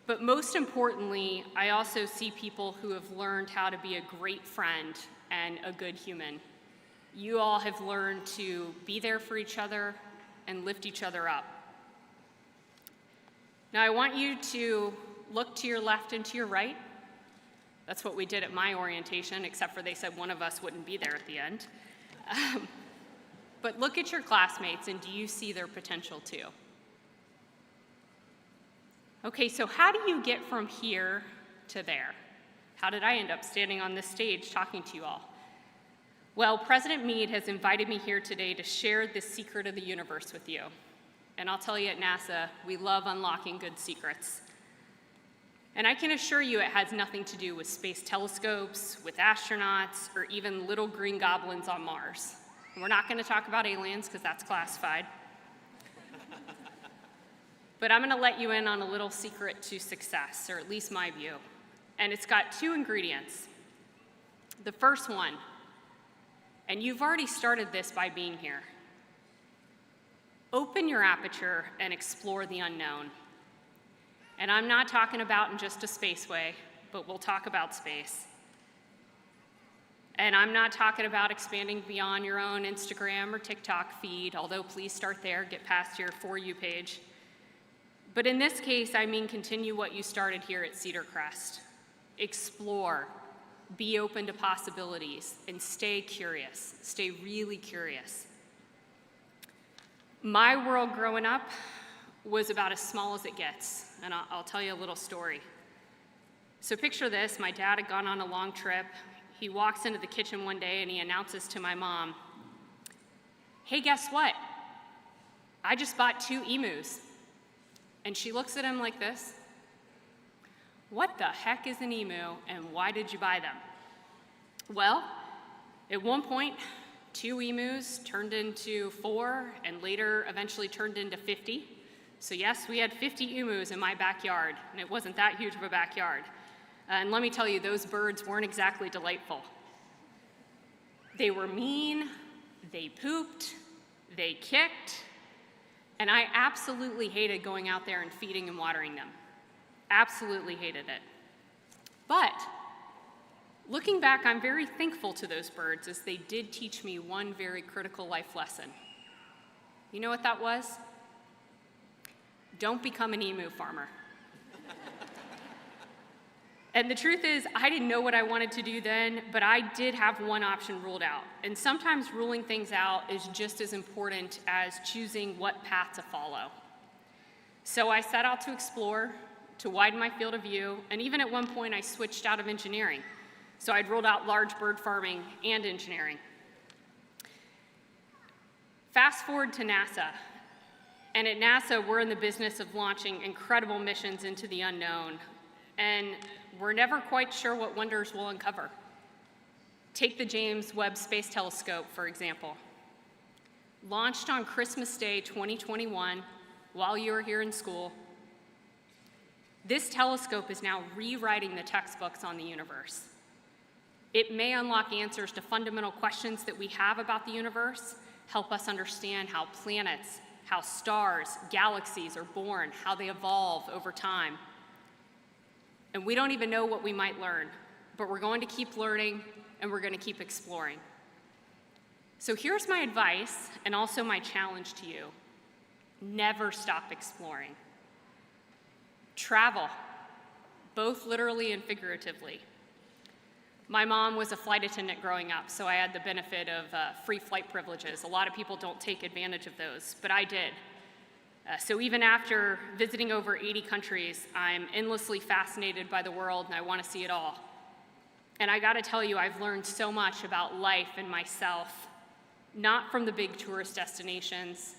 But most importantly, I also see people who have learned how to be a great friend and a good human. You all have learned to be there for each other and lift each other up. Now I want you to look to your left and to your right. That's what we did at my orientation, except for they said one of us wouldn't be there at the end. But look at your classmates, and do you see their potential too? Okay, so how do you get from here to there? How did I end up standing on this stage talking to you all? Well, President Meade has invited me here today to share the secret of the universe with you. And I'll tell you, at NASA, we love unlocking good secrets. And I can assure you it has nothing to do with space telescopes, with astronauts, or even little green goblins on Mars. And we're not going to talk about aliens because that's classified. But I'm going to let you in on a little secret to success, or at least my view. And it's got two ingredients. The first one, and you've already started this by being here. Open your aperture and explore the unknown. And I'm not talking about in just a spaceway, but we'll talk about space. And I'm not talking about expanding beyond your own Instagram or TikTok feed, although please start there, get past your For You page. But in this case, I mean continue what you started here at Cedar Crest. Explore, be open to possibilities, and stay curious. Stay really curious. My world growing up was about as small as it gets, and I'll tell you a little story. So picture this, my dad had gone on a long trip. He walks into the kitchen one day and he announces to my mom, "Hey, guess what? I just bought 2 emus." And she looks at him like this. "What the heck is an emu, and why did you buy them?" Well, at one point, 2 emus turned into 4, and later eventually turned into 50. So yes, we had 50 emus in my backyard, and it wasn't that huge of a backyard. And let me tell you, those birds weren't exactly delightful. They were mean, they pooped, they kicked, and I absolutely hated going out there and feeding and watering them. Absolutely hated it. But looking back, I'm very thankful to those birds, as they did teach me one very critical life lesson. You know what that was? Don't become an emu farmer. And the truth is, I didn't know what I wanted to do then, but I did have one option ruled out. And sometimes ruling things out is just as important as choosing what path to follow. So I set out to explore, to widen my field of view, and even at one point I switched out of engineering. So I'd ruled out large bird farming and engineering. Fast forward to NASA. And at NASA, we're in the business of launching incredible missions into the unknown. And we're never quite sure what wonders we'll uncover. Take the James Webb Space Telescope, for example. Launched on Christmas Day 2021, while you were here in school, this telescope is now rewriting the textbooks on the universe. It may unlock answers to fundamental questions that we have about the universe, help us understand how planets, how stars, galaxies are born, how they evolve over time. And we don't even know what we might learn, but we're going to keep learning and we're going to keep exploring. So here's my advice and also my challenge to you. Never stop exploring. Travel, both literally and figuratively. My mom was a flight attendant growing up, so I had the benefit of free flight privileges. A lot of people don't take advantage of those, but I did. So even after visiting over 80 countries, I'm endlessly fascinated by the world and I want to see it all. And I got to tell you, I've learned so much about life and myself, not from the big tourist destinations,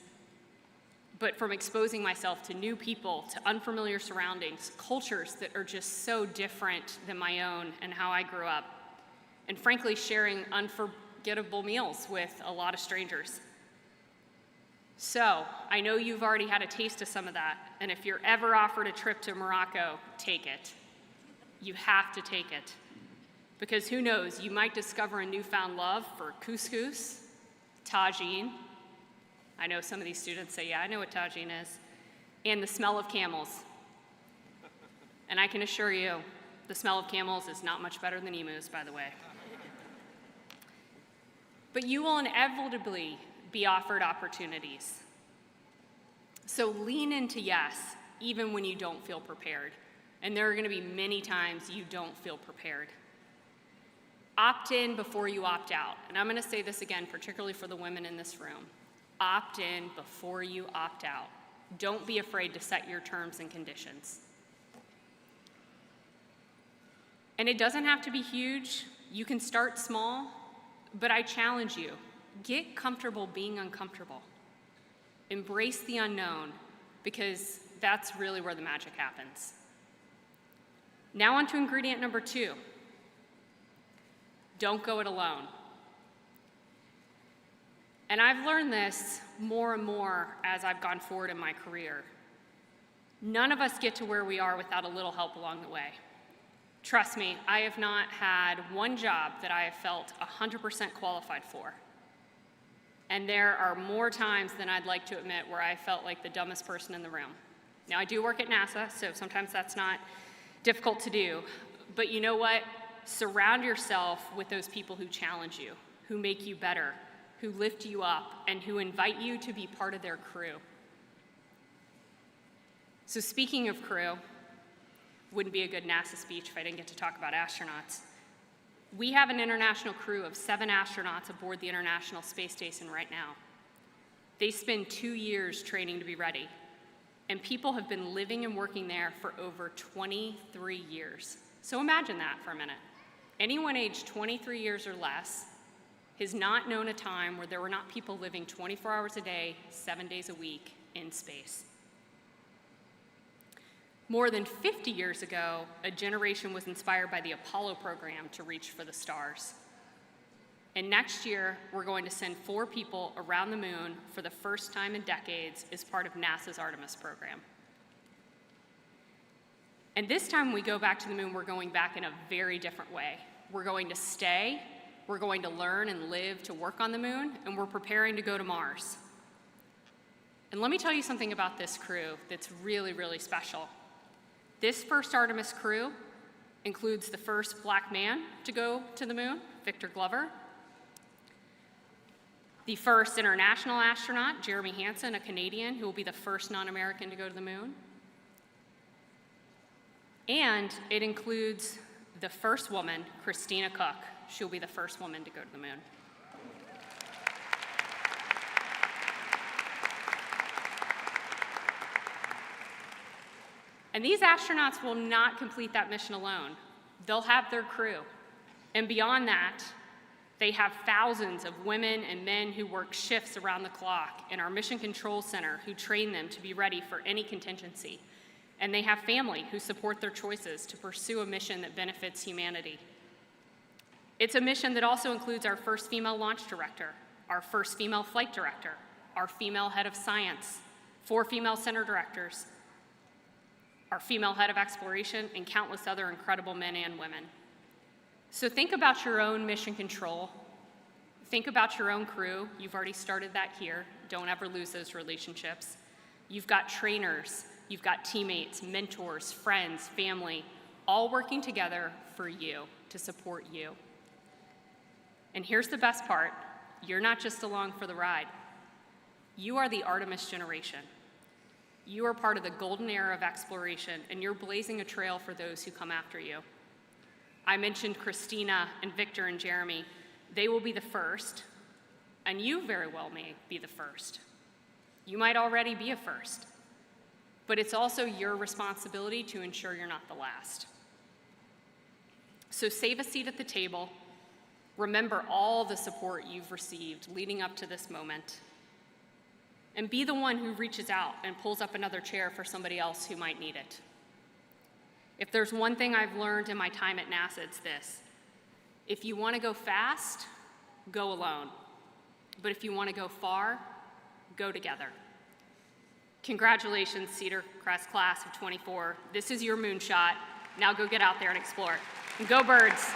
but from exposing myself to new people, to unfamiliar surroundings, cultures that are just so different than my own and how I grew up. And frankly, sharing unforgettable meals with a lot of strangers. So, I know you've already had a taste of some of that, and if you're ever offered a trip to Morocco, take it. You have to take it. Because who knows, you might discover a newfound love for couscous, tagine. I know some of these students say, yeah, I know what tagine is. And the smell of camels. And I can assure you, the smell of camels is not much better than emus, by the way. But you will inevitably be offered opportunities. So lean into yes, even when you don't feel prepared. and there are going to be many times you don't feel prepared. Opt in before you opt out. And I'm going to say this again, particularly for the women in this room. Opt in before you opt out. Don't be afraid to set your terms and conditions. And it doesn't have to be huge. You can start small, but I challenge you, get comfortable being uncomfortable. Embrace the unknown, because that's really where the magic happens. Now on to ingredient number 2. Don't go it alone. And I've learned this more and more as I've gone forward in my career. None of us get to where we are without a little help along the way. Trust me, I have not had one job that I have felt 100% qualified for. And there are more times than I'd like to admit where I felt like the dumbest person in the room. Now, I do work at NASA, so sometimes that's not difficult to do. But you know what? Surround yourself with those people who challenge you, who make you better, who lift you up, and who invite you to be part of their crew. So speaking of crew, wouldn't be a good NASA speech if I didn't get to talk about astronauts. We have an international crew of 7 astronauts aboard the International Space Station right now. They spend 2 years training to be ready, and people have been living and working there for over 23 years. So imagine that for a minute. Anyone aged 23 years or less has not known a time where there were not people living 24 hours a day, 7 days a week in space. More than 50 years ago, a generation was inspired by the Apollo program to reach for the stars. And next year, we're going to send 4 people around the moon for the first time in decades as part of NASA's Artemis program. And this time when we go back to the moon, we're going back in a very different way. We're going to stay, we're going to learn and live to work on the moon, and we're preparing to go to Mars. And let me tell you something about this crew that's really, really special. This first Artemis crew includes the first black man to go to the moon, Victor Glover, the first international astronaut, Jeremy Hansen, a Canadian, who will be the first non-American to go to the moon. And it includes the first woman, Christina Cook. She'll be the first woman to go to the moon. And these astronauts will not complete that mission alone. They'll have their crew. And beyond that, they have thousands of women and men who work shifts around the clock in our Mission Control Center who train them to be ready for any contingency. And they have family who support their choices to pursue a mission that benefits humanity. It's a mission that also includes our first female launch director, our first female flight director, our female head of science, 4 female center directors, our female head of exploration, and countless other incredible men and women. So think about your own mission control. Think about your own crew. You've already started that here. Don't ever lose those relationships. You've got trainers, you've got teammates, mentors, friends, family, all working together for you, to support you. And here's the best part. You're not just along for the ride. You are the Artemis generation. You are part of the golden era of exploration, and you're blazing a trail for those who come after you. I mentioned Christina and Victor and Jeremy. They will be the first, and you very well may be the first. You might already be a first, but it's also your responsibility to ensure you're not the last. So save a seat at the table. Remember all the support you've received leading up to this moment. And be the one who reaches out and pulls up another chair for somebody else who might need it. If there's one thing I've learned in my time at NASA, it's this. If you want to go fast, go alone. But if you want to go far, go together. Congratulations, Cedar Crest Class of 24. This is your moonshot. Now go get out there and explore. And go Birds!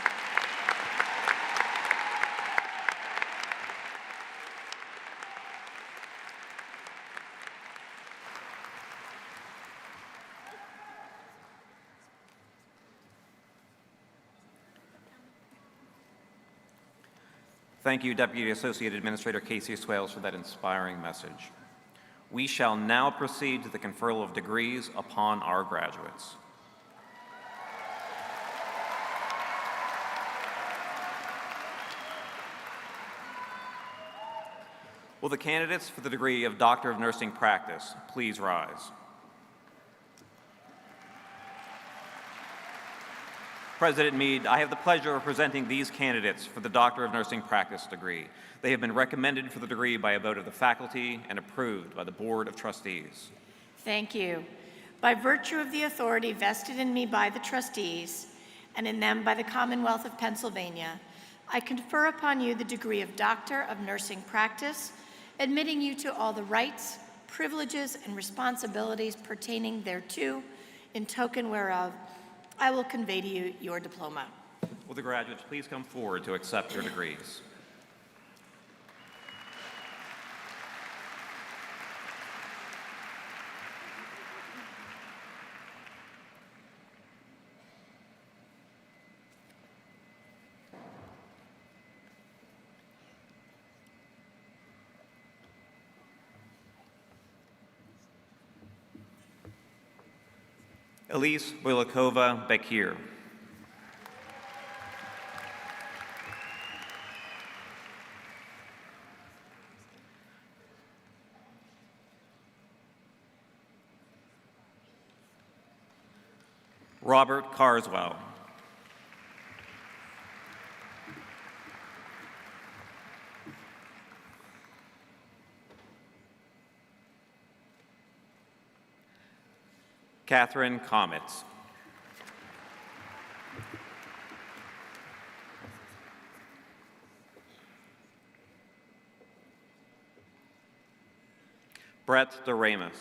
Thank you, Deputy Associate Administrator Casey Swales, for that inspiring message. We shall now proceed to the conferral of degrees upon our graduates. Will the candidates for the degree of Doctor of Nursing Practice please rise? President Meade, I have the pleasure of presenting these candidates for the Doctor of Nursing Practice degree. They have been recommended for the degree by a vote of the faculty and approved by the Board of Trustees. Thank you. By virtue of the authority vested in me by the trustees, and in them by the Commonwealth of Pennsylvania, I confer upon you the degree of Doctor of Nursing Practice, admitting you to all the rights, privileges, and responsibilities pertaining thereto, in token whereof I will convey to you your diploma. Will the graduates please come forward to accept your degrees? Elise Boylikova Bekir. Robert Carswell. Catherine Comets. Brett DeRamus.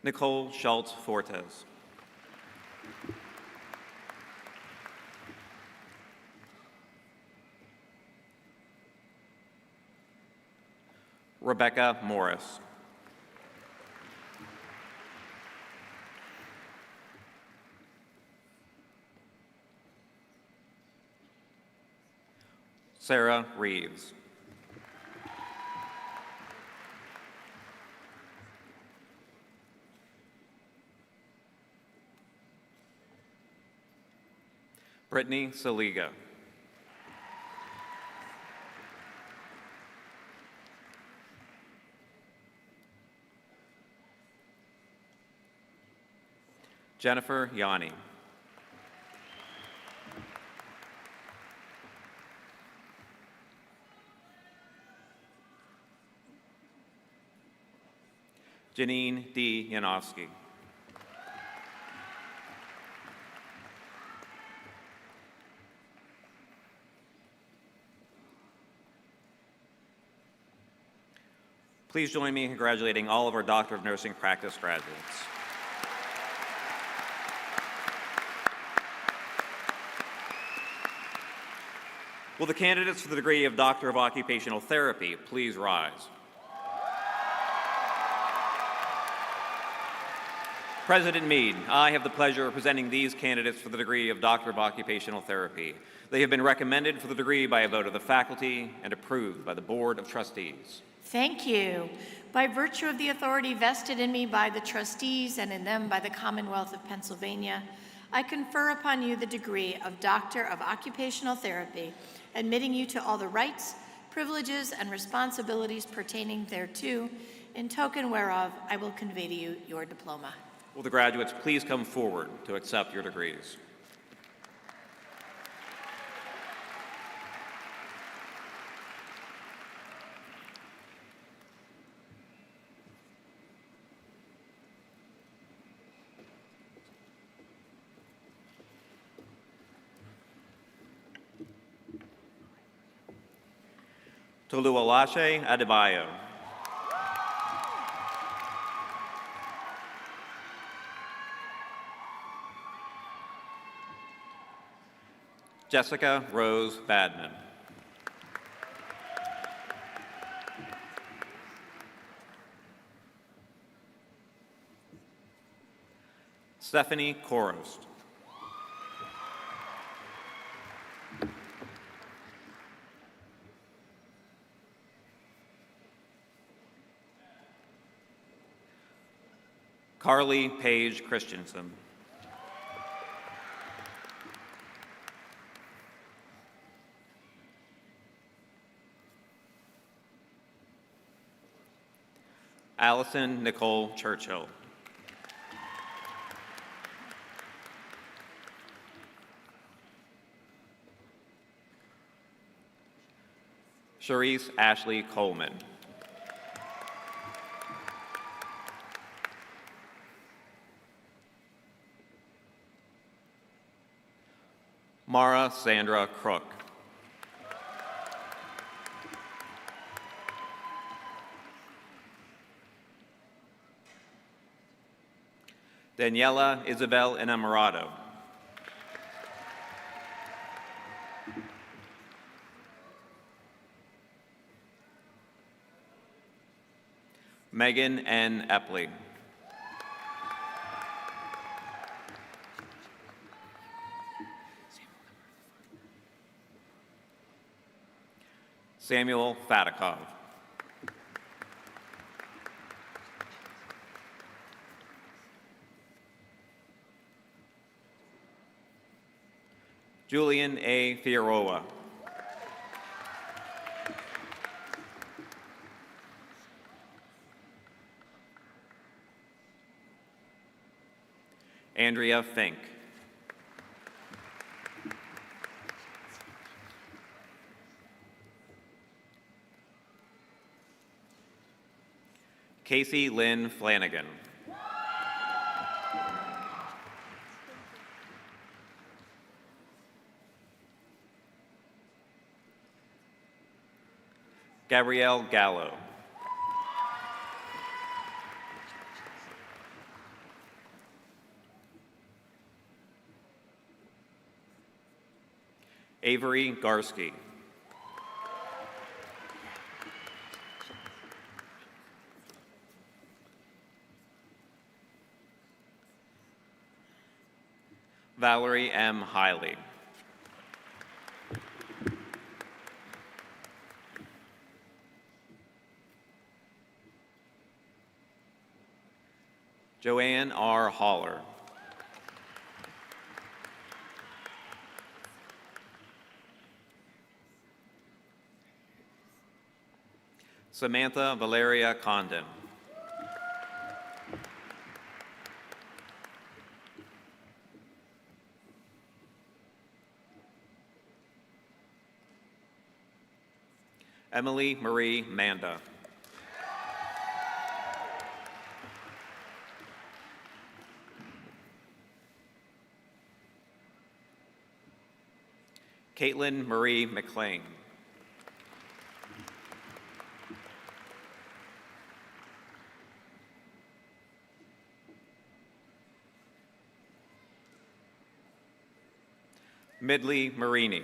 Nicole Schultz Fortes. Rebecca Morris. Sarah Reeves. Brittany Saliga. Jennifer Yanni. Janine D. Yanofsky. Please join me in congratulating all of our Doctor of Nursing Practice graduates. Will the candidates for the degree of Doctor of Occupational Therapy please rise? President Meade, I have the pleasure of presenting these candidates for the degree of Doctor of Occupational Therapy. They have been recommended for the degree by a vote of the faculty and approved by the Board of Trustees. Thank you. By virtue of the authority vested in me by the trustees and in them by the Commonwealth of Pennsylvania, I confer upon you the degree of Doctor of Occupational Therapy, admitting you to all the rights, privileges, and responsibilities pertaining thereto, in token whereof I will convey to you your diploma. Will the graduates please come forward to accept your degrees? Toluwalashe Adebayo. Jessica Rose Badman. Stephanie Korost. Carly Page Christensen. Allison Nicole Churchill. Charisse Ashley Coleman. Mara Sandra Crook. Daniela Isabel Enamorado. Megan N. Epley. Samuel Fatikov. Julian A. Figueroa. Andrea Fink. Casey Lynn Flanagan. Gabrielle Gallo. Avery Garsky. Valerie M. Hiley. Joanne R. Haller. Samantha Valeria Condon. Emily Marie Manda. Caitlin Marie McLean. Midley Marini.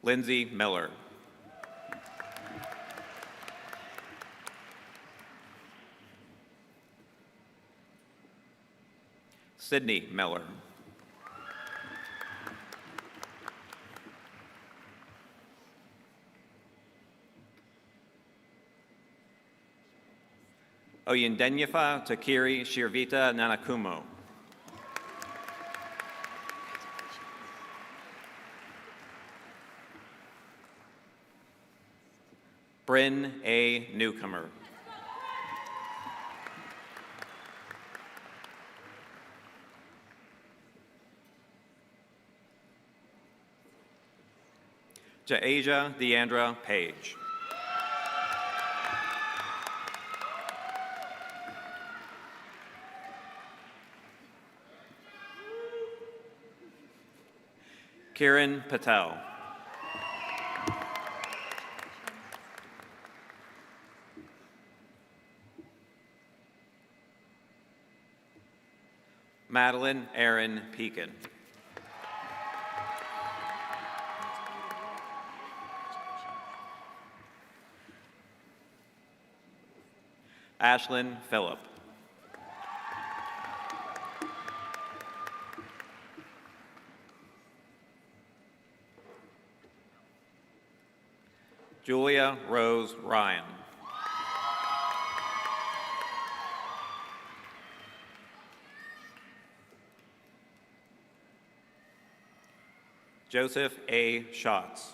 Lindsay Miller. Sydney Miller. Oyendenyefa Takiri Shirvita Nanakumo. Bryn A. Newcomer. Jaasia Deandra Page. Kiran Patel. Madeline Erin Pekin. Ashlyn Phillip. Julia Rose Ryan. Joseph A. Schatz.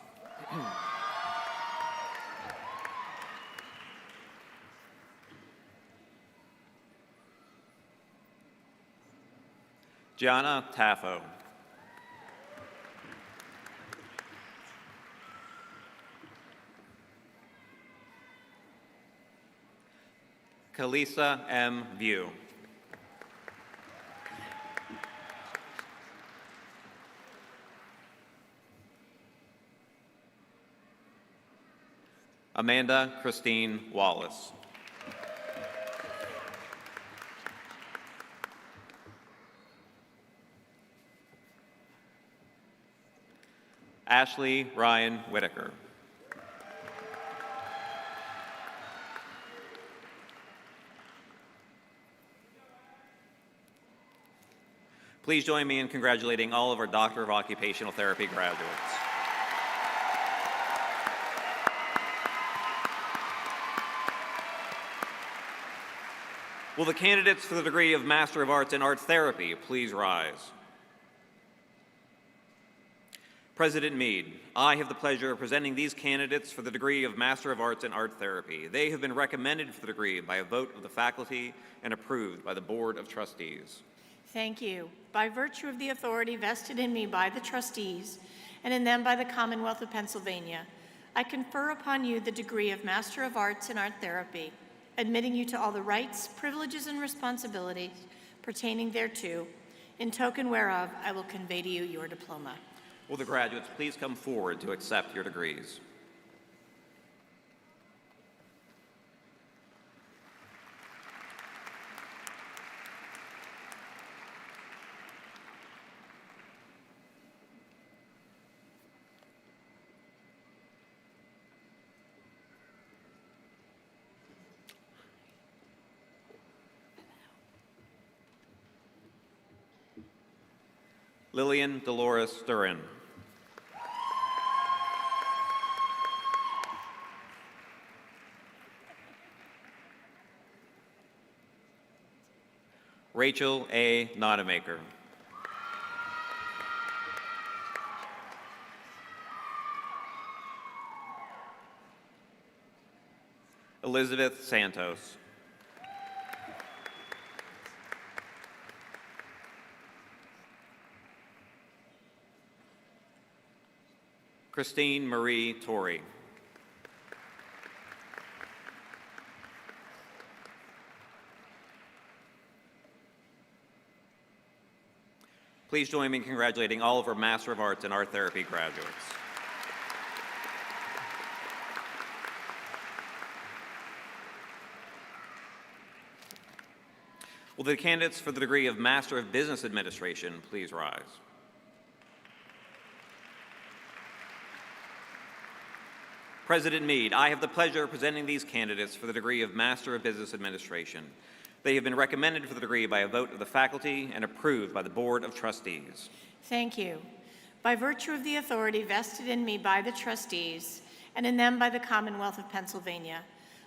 Gianna Taffo. Kalisa M. View. Amanda Christine Wallace. Ashley Ryan Whitaker. Please join me in congratulating all of our Doctor of Occupational Therapy graduates. Will the candidates for the degree of Master of Arts in Art Therapy please rise? President Meade, I have the pleasure of presenting these candidates for the degree of Master of Arts in Art Therapy. They have been recommended for the degree by a vote of the faculty and approved by the Board of Trustees. Thank you. By virtue of the authority vested in me by the trustees and in them by the Commonwealth of Pennsylvania, I confer upon you the degree of Master of Arts in Art Therapy, admitting you to all the rights, privileges, and responsibilities pertaining thereto, in token whereof I will convey to you your diploma. Will the graduates please come forward to accept your degrees? Lillian Dolores Durin. Rachel A. Nodemaker. Elizabeth Santos. Christine Marie Torrey. Please join me in congratulating all of our Master of Arts in Art Therapy graduates. Will the candidates for the degree of Master of Business Administration please rise? President Meade, I have the pleasure of presenting these candidates for the degree of Master of Business Administration. They have been recommended for the degree by a vote of the faculty and approved by the Board of Trustees. Thank you. By virtue of the authority vested in me by the trustees and in them by the Commonwealth of Pennsylvania,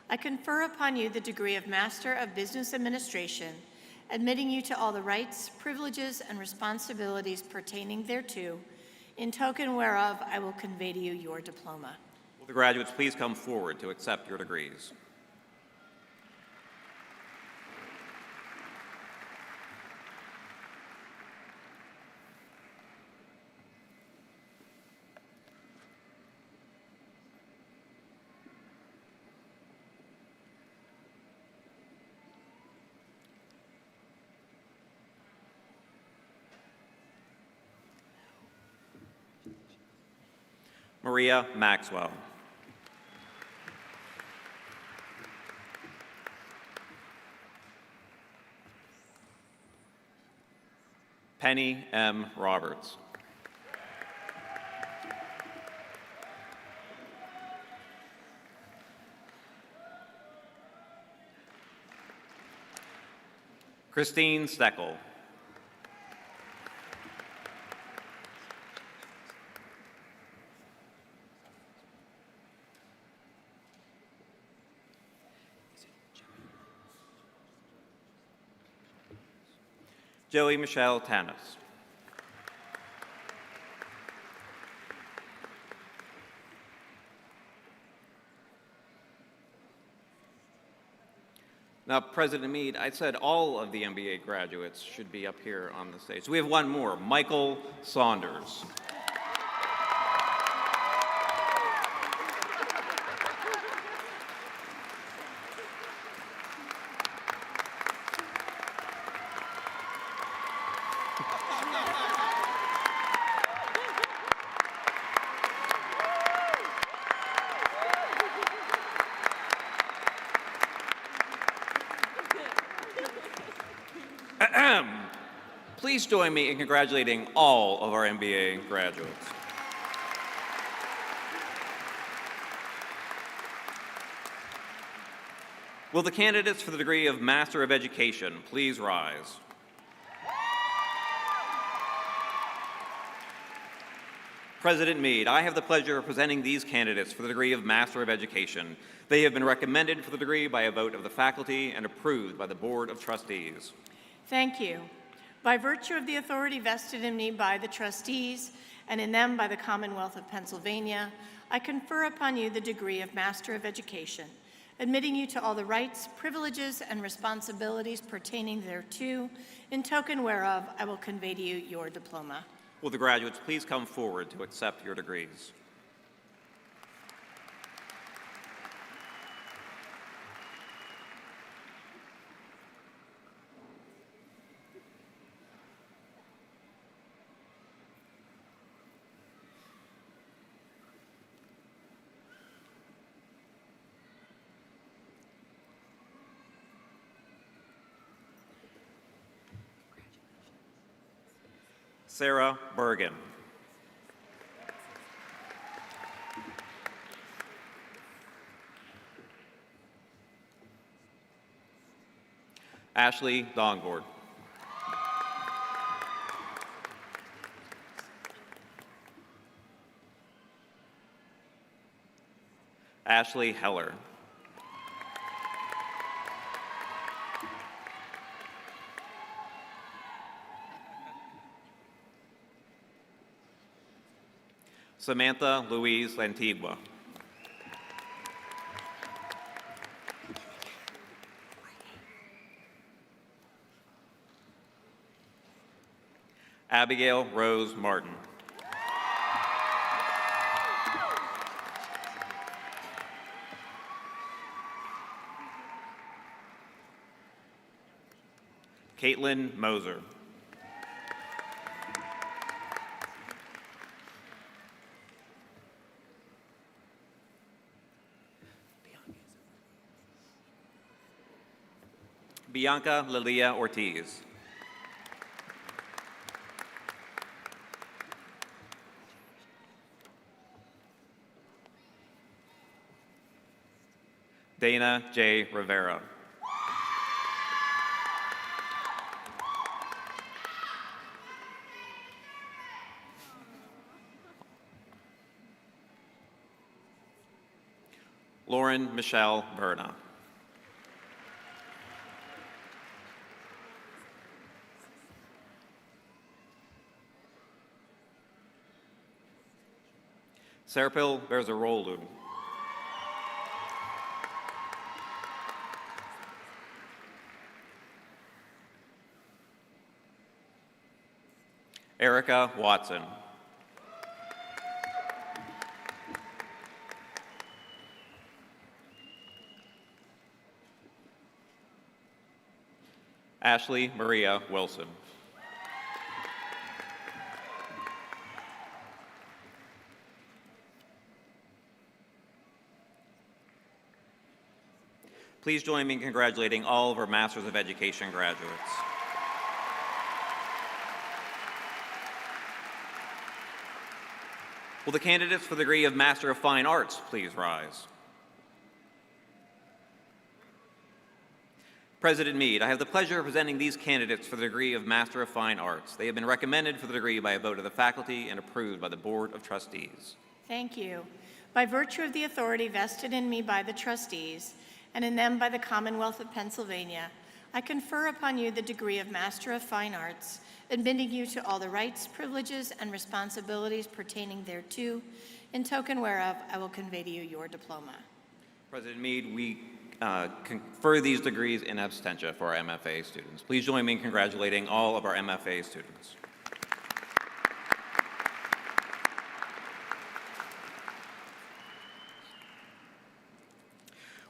I confer upon you the degree of Master of Business Administration, admitting you to all the rights, privileges, and responsibilities pertaining thereto, in token whereof I will convey to you your diploma. Will the graduates please come forward to accept your degrees? Maria Maxwell. Penny M. Roberts. Christine Steckel. Joey Michelle Tanis. Now, President Meade, I said all of the MBA graduates should be up here on the stage. So we have one more, Michael Saunders. Please join me in congratulating all of our MBA graduates. Will the candidates for the degree of Master of Education please rise? President Meade, I have the pleasure of presenting these candidates for the degree of Master of Education. They have been recommended for the degree by a vote of the faculty and approved by the Board of Trustees. Thank you. By virtue of the authority vested in me by the trustees and in them by the Commonwealth of Pennsylvania, I confer upon you the degree of Master of Education, admitting you to all the rights, privileges, and responsibilities pertaining thereto, in token whereof I will convey to you your diploma. Will the graduates please come forward to accept your degrees? Sarah Bergen. Ashley Dongboard. Ashley Heller. Samantha Louise Lantigua. Abigail Rose Martin. Caitlin Moser. Bianca Lilia Ortiz. Dana J. Rivera. Lauren Michelle Berna. Serpil Berzarolu. Erica Watson. Ashley Maria Wilson. Please join me in congratulating all of our Masters of Education graduates. Will the candidates for the degree of Master of Fine Arts please rise? President Meade, I have the pleasure of presenting these candidates for the degree of Master of Fine Arts. They have been recommended for the degree by a vote of the faculty and approved by the Board of Trustees. Thank you. By virtue of the authority vested in me by the trustees and in them by the Commonwealth of Pennsylvania, I confer upon you the degree of Master of Fine Arts, admitting you to all the rights, privileges, and responsibilities pertaining thereto, in token whereof I will convey to you your diploma. President Meade, we confer these degrees in absentia for our MFA students. Please join me in congratulating all of our MFA students.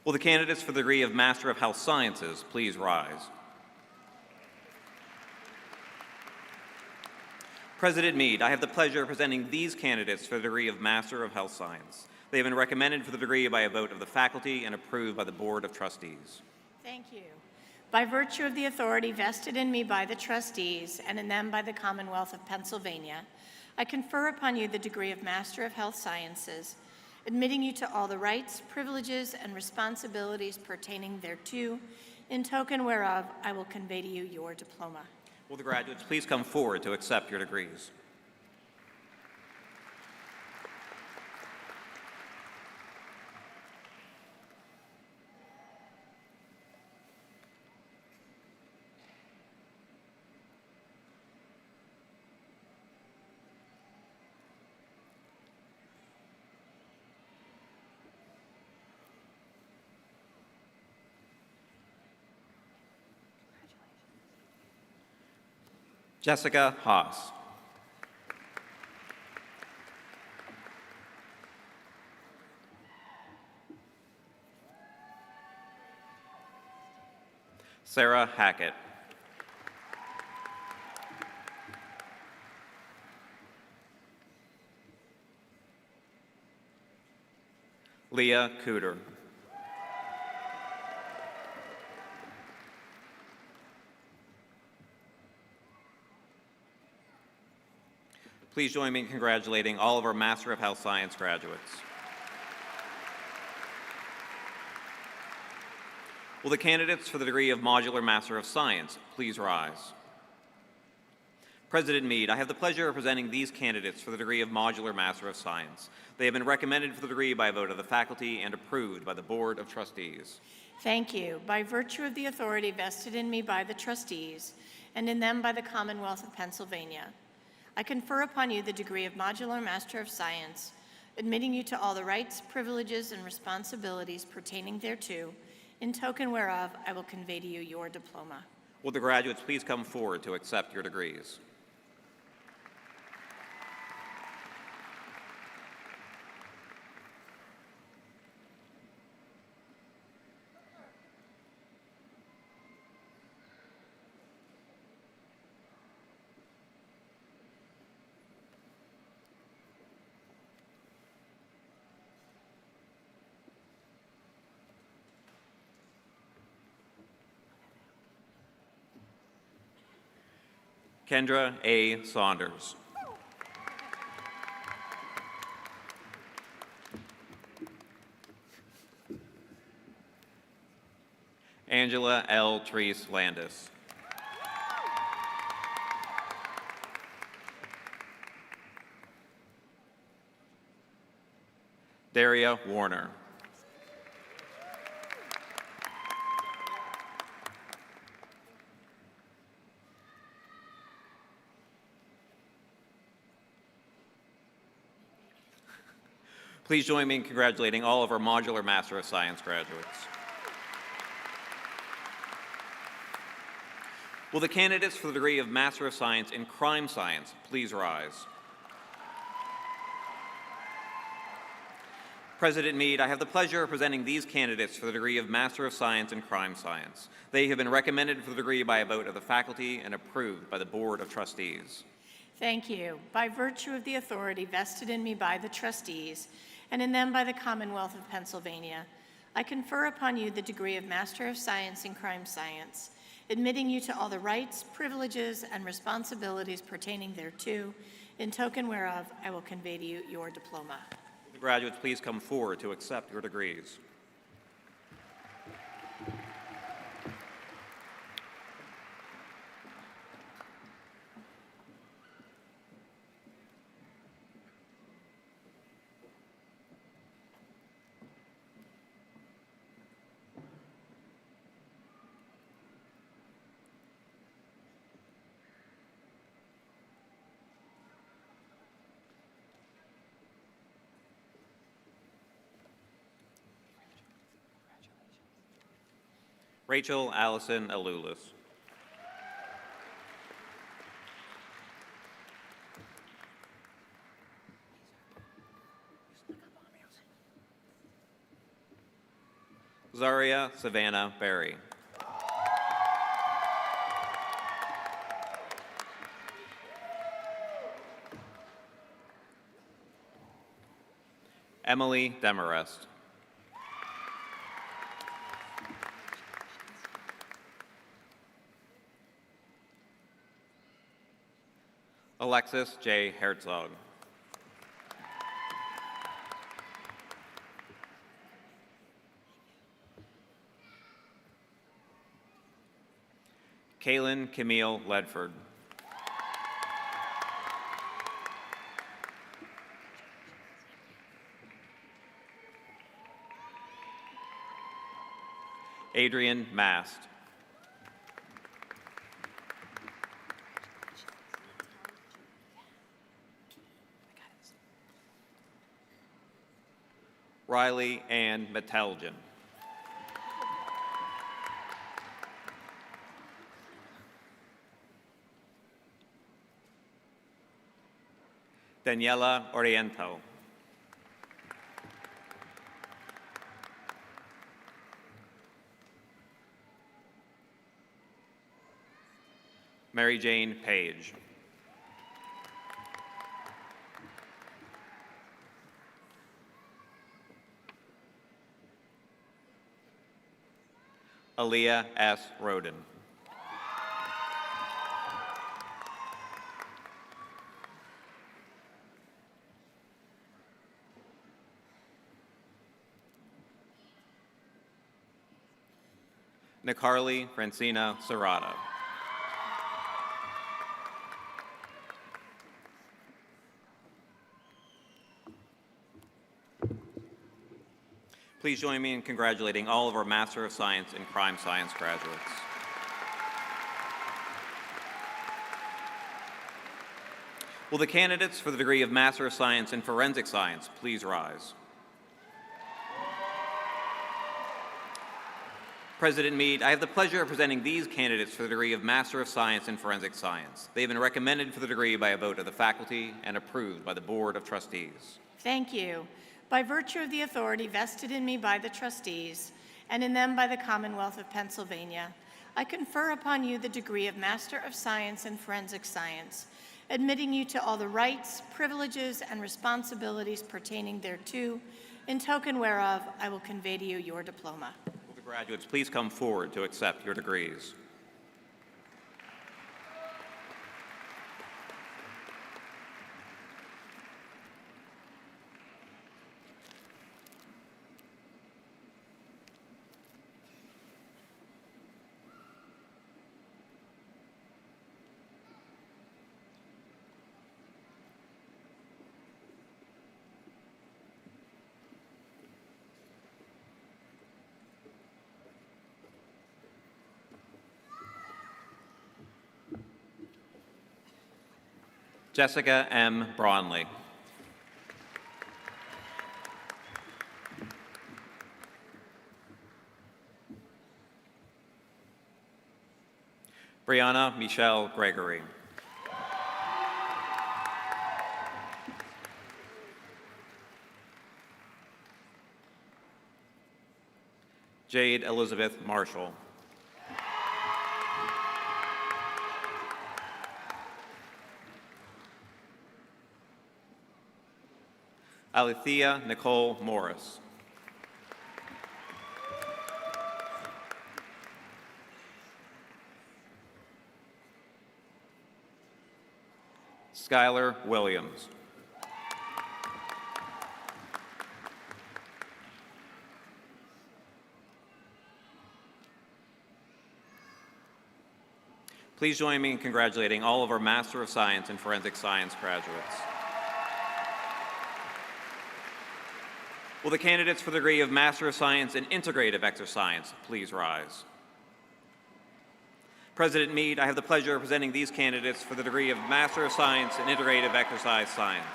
Will the candidates for the degree of Master of Health Sciences please rise? President Meade, I have the pleasure of presenting these candidates for the degree of Master of Health Science. They have been recommended for the degree by a vote of the faculty and approved by the Board of Trustees. Thank you. By virtue of the authority vested in me by the trustees and in them by the Commonwealth of Pennsylvania, I confer upon you the degree of Master of Health Sciences, admitting you to all the rights, privileges, and responsibilities pertaining thereto, in token whereof I will convey to you your diploma. Will the graduates please come forward to accept your degrees? Jessica Haas. Sarah Hackett. Leah Cooter. Please join me in congratulating all of our Master of Health Science graduates. Will the candidates for the degree of Modular Master of Science please rise? President Meade, I have the pleasure of presenting these candidates for the degree of Modular Master of Science. They have been recommended for the degree by a vote of the faculty and approved by the Board of Trustees. Thank you. By virtue of the authority vested in me by the trustees and in them by the Commonwealth of Pennsylvania, I confer upon you the degree of Modular Master of Science, admitting you to all the rights, privileges, and responsibilities pertaining thereto, in token whereof I will convey to you your diploma. Will the graduates please come forward to accept your degrees? Kendra A. Saunders. Angela L. Treese Landis. Daria Warner. Please join me in congratulating all of our Modular Master of Science graduates. Will the candidates for the degree of Master of Science in Crime Science please rise? President Meade, I have the pleasure of presenting these candidates for the degree of Master of Science in Crime Science. They have been recommended for the degree by a vote of the faculty and approved by the Board of Trustees. Thank you. By virtue of the authority vested in me by the trustees and in them by the Commonwealth of Pennsylvania, I confer upon you the degree of Master of Science in Crime Science, admitting you to all the rights, privileges, and responsibilities pertaining thereto, in token whereof I will convey to you your diploma. Will the graduates please come forward to accept your degrees? Rachel Allison Alulis. Zaria Savannah Berry. Emily Demarest. Alexis J. Herzog. Kaylin Camille Ledford. Adrian Mast. Riley Ann Metelgen. Daniela Oriento. Mary Jane Page. Aaliyah S. Roden. Nicarly Francina Serrata. Please join me in congratulating all of our Master of Science in Crime Science graduates. Will the candidates for the degree of Master of Science in Forensic Science please rise? President Meade, I have the pleasure of presenting these candidates for the degree of Master of Science in Forensic Science. They have been recommended for the degree by a vote of the faculty and approved by the Board of Trustees. Thank you. By virtue of the authority vested in me by the trustees and in them by the Commonwealth of Pennsylvania, I confer upon you the degree of Master of Science in Forensic Science, admitting you to all the rights, privileges, and responsibilities pertaining thereto, in token whereof I will convey to you your diploma. Will the graduates please come forward to accept your degrees? Jessica M. Braunley. Brianna Michelle Gregory. Jade Elizabeth Marshall. Alethea Nicole Morris. Skylar Williams. Please join me in congratulating all of our Master of Science in Forensic Science graduates. Will the candidates for the degree of Master of Science in Integrative Exercise Science please rise? President Meade, I have the pleasure of presenting these candidates for the degree of Master of Science in Integrative Exercise Science.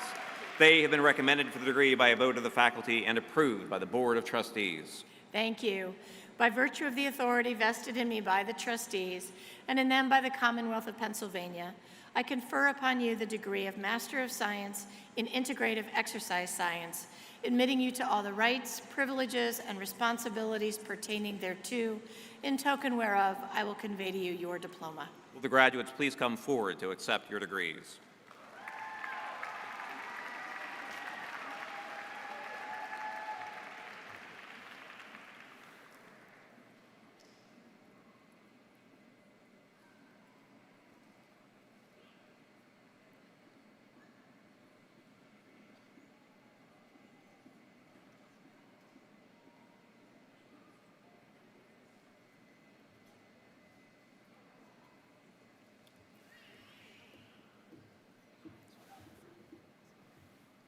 They have been recommended for the degree by a vote of the faculty and approved by the Board of Trustees. Thank you. By virtue of the authority vested in me by the trustees and in them by the Commonwealth of Pennsylvania, I confer upon you the degree of Master of Science in Integrative Exercise Science, admitting you to all the rights, privileges, and responsibilities pertaining thereto, in token whereof I will convey to you your diploma. Will the graduates please come forward to accept your degrees?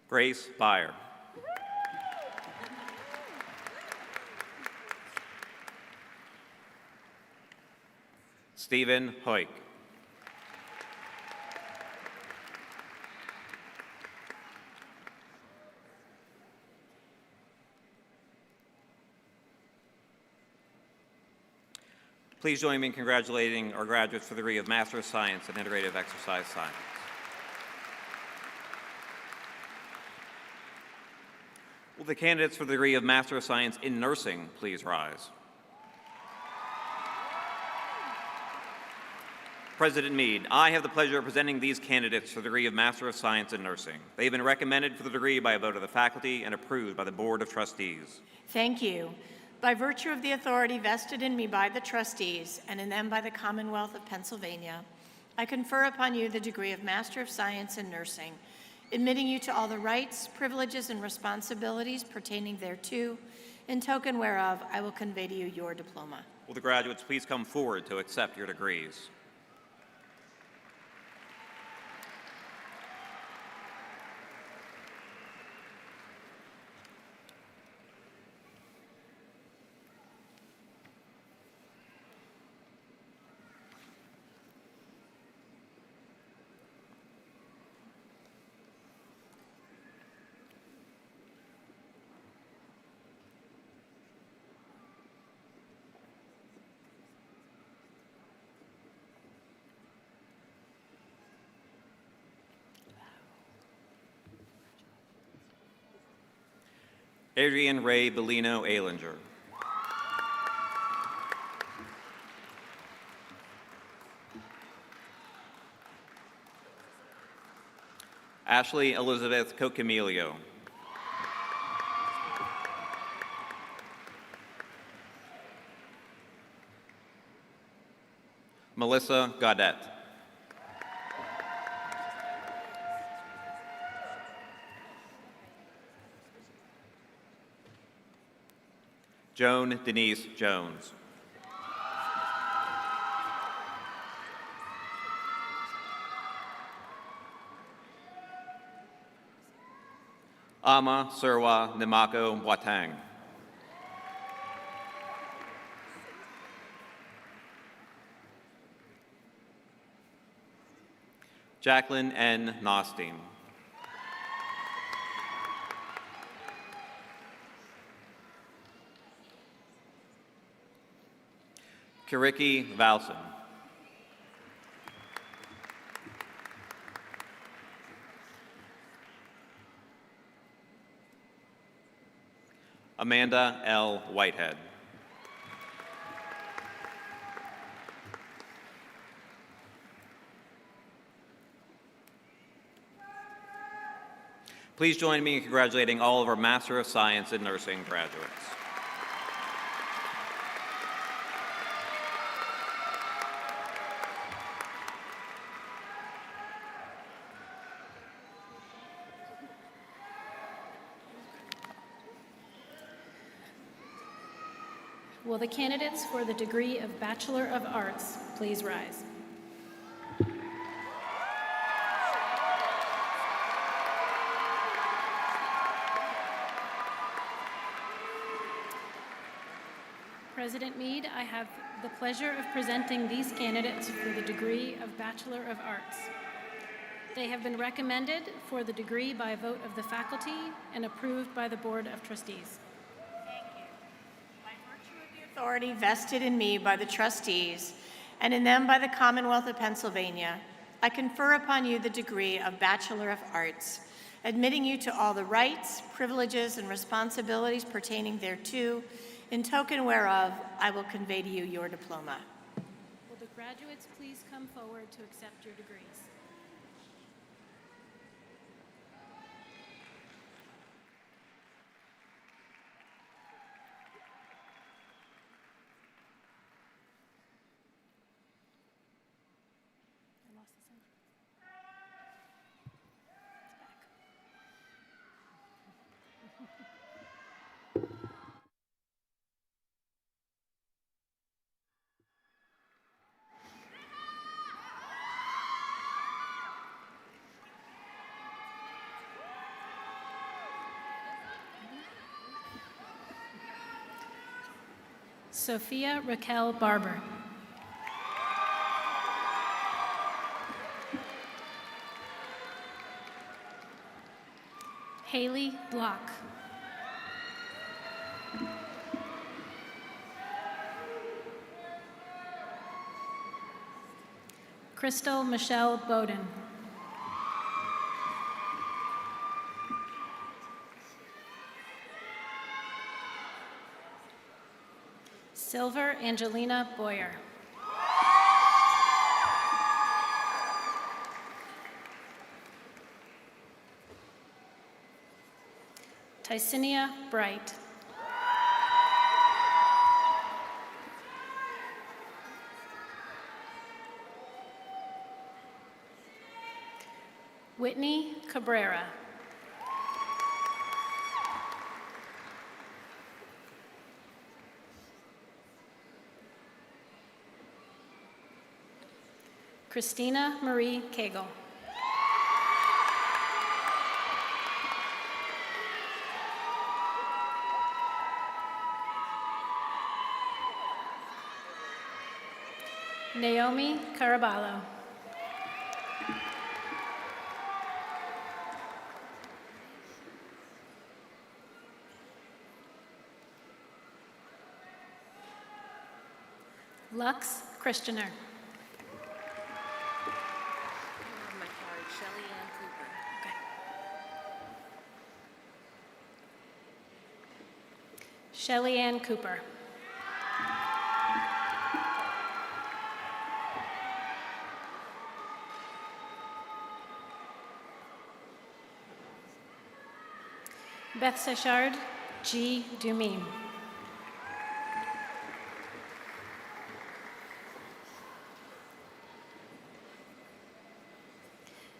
Grace Byer. Stephen Hoyk. Please join me in congratulating our graduates for the degree of Master of Science in Integrative Exercise Science. Will the candidates for the degree of Master of Science in Nursing please rise? President Meade, I have the pleasure of presenting these candidates for the degree of Master of Science in Nursing. They have been recommended for the degree by a vote of the faculty and approved by the Board of Trustees. Thank you. By virtue of the authority vested in me by the trustees and in them by the Commonwealth of Pennsylvania, I confer upon you the degree of Master of Science in Nursing, admitting you to all the rights, privileges, and responsibilities pertaining thereto, in token whereof I will convey to you your diploma. Will the graduates please come forward to accept your degrees? Adrian Ray Bellino Alinger. Ashley Elizabeth Cocamilio. Melissa Gaudette. Joan Denise Jones. Ama Serwa Nimako Boateng. Jacqueline N. Nostine. Kiriki Valson. Amanda L. Whitehead. Please join me in congratulating all of our Master of Science in Nursing graduates. Will the candidates for the degree of Bachelor of Arts please rise? President Meade, I have the pleasure of presenting these candidates for the degree of Bachelor of Arts. They have been recommended for the degree by a vote of the faculty and approved by the Board of Trustees. Thank you. By virtue of the authority vested in me by the trustees and in them by the Commonwealth of Pennsylvania, I confer upon you the degree of Bachelor of Arts, admitting you to all the rights, privileges, and responsibilities pertaining thereto, in token whereof I will convey to you your diploma. Will the graduates please come forward to accept your degrees? Sophia Raquel Barber. Haley Block. Crystal Michelle Bowden. Silver Angelina Boyer. Tycinia Bright. Whitney Cabrera. Christina Marie Cagle. Naomi Caraballo. Lux Christianer. Shelly Ann Cooper. Beth Sechard G. Dumine.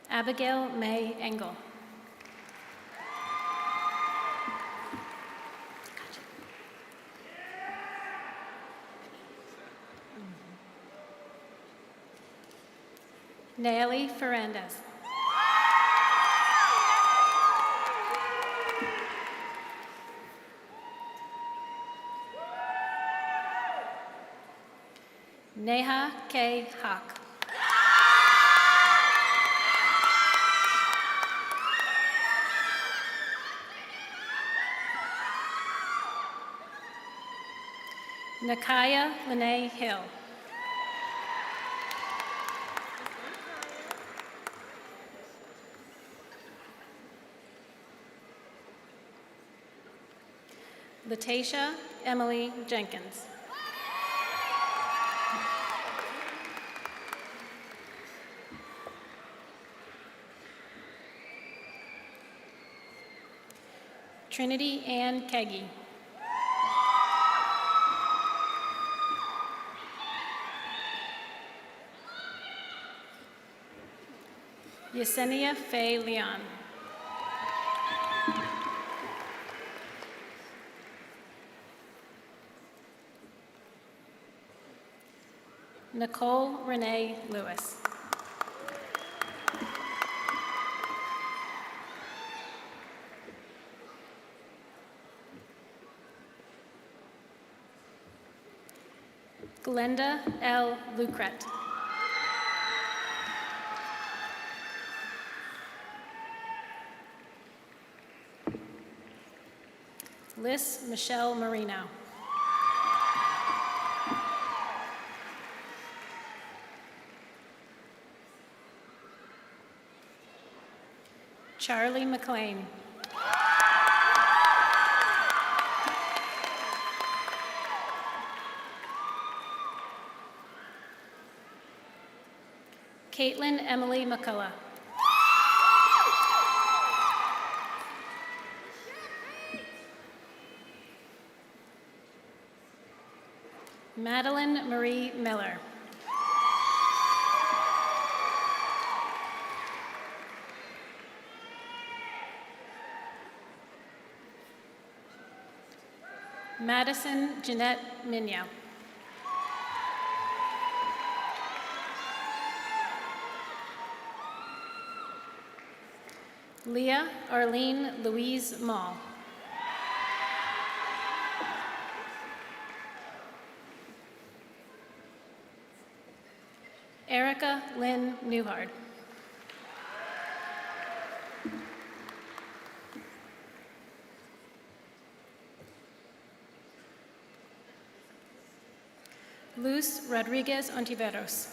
Abigail May Engel. Naeli Ferrandez. Neha K. Hawk. Nakaya Lene Hill. Latasha Emily Jenkins. Trinity Ann Keggy. Yesenia Faye Leon. Nicole Renee Lewis. Glenda L. Lucret. Liz Michelle Marino. Charlie McLean. Caitlin Emily McCullough. Madeline Marie Miller. Madison Jeanette Minyo. Leah Arlene Louise Mall. Erica Lynn Newhard. Luz Rodriguez Ontiveros.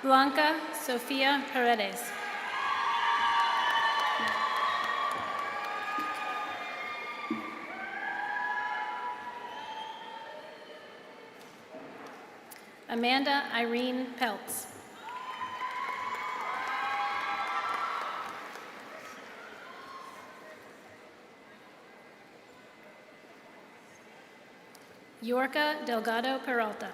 Blanca Sofia Paredes. Amanda Irene Peltz. Yorka Delgado Peralta.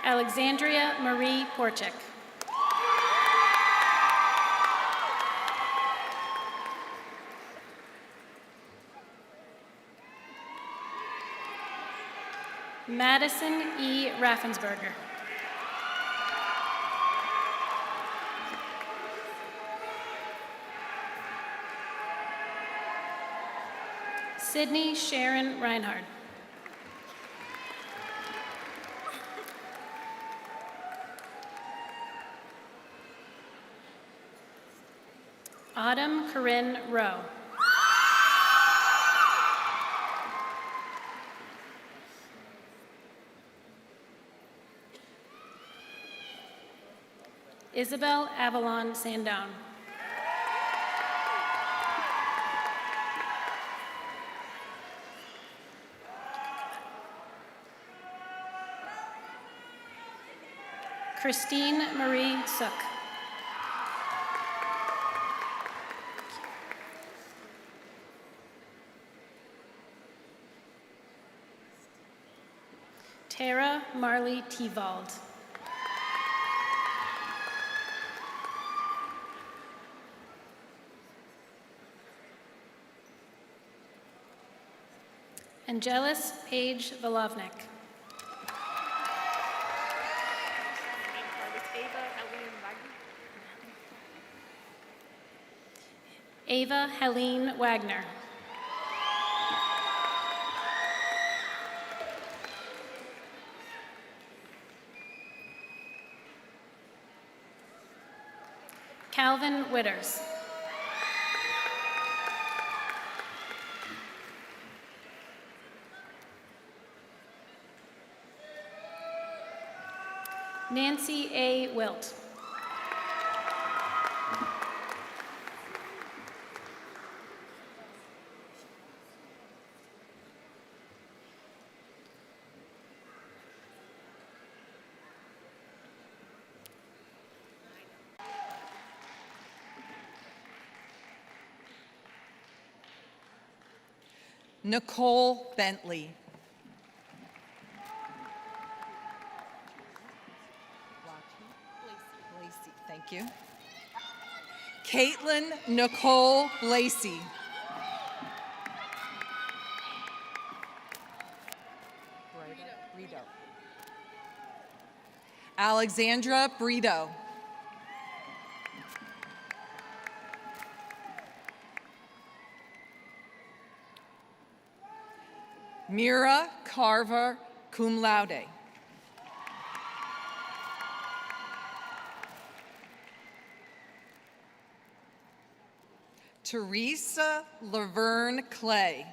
Alexandria Marie Porchik. Madison E. Raffensberger. Sydney Sharon Reinhardt. Autumn Corinne Rowe. Isabel Avalon Sandown. Christine Marie Sook. Tara Marley Tevald. Angelis Paige Volovnik. Ava Helene Wagner. Calvin Witters. Nancy A. Wilt. Nicole Bentley. Lacey, thank you. Caitlin Nicole Lacey. Brito. Alexandra Brito. Mira Carver, cum laude. Teresa Laverne Clay.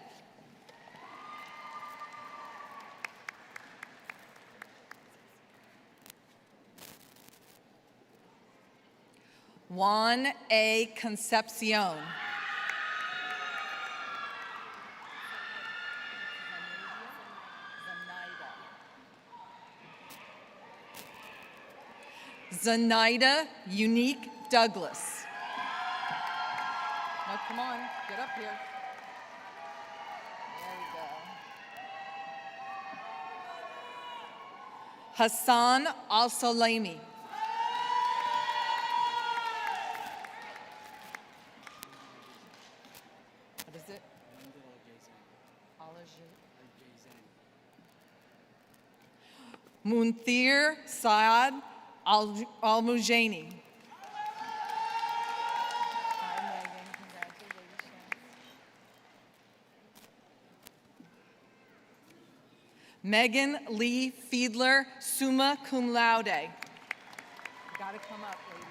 Juan A. Concepcion. Zenaida Unique Douglas. No, come on, get up here. There we go. Hassan Al-Salami. What is it? Munthir Saad Al-Mujani. Megan Lee Fiedler, summa cum laude. You gotta come up, ladies.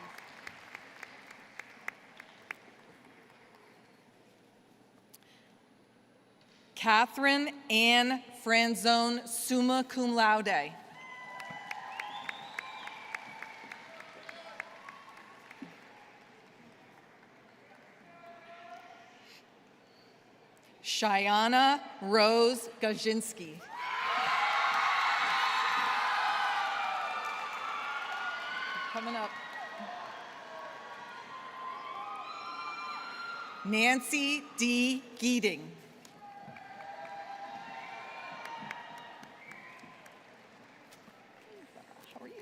Catherine Ann Franzone, summa cum laude. Shayana Rose Gajinski. Coming up. Nancy D. Geeding. How are you?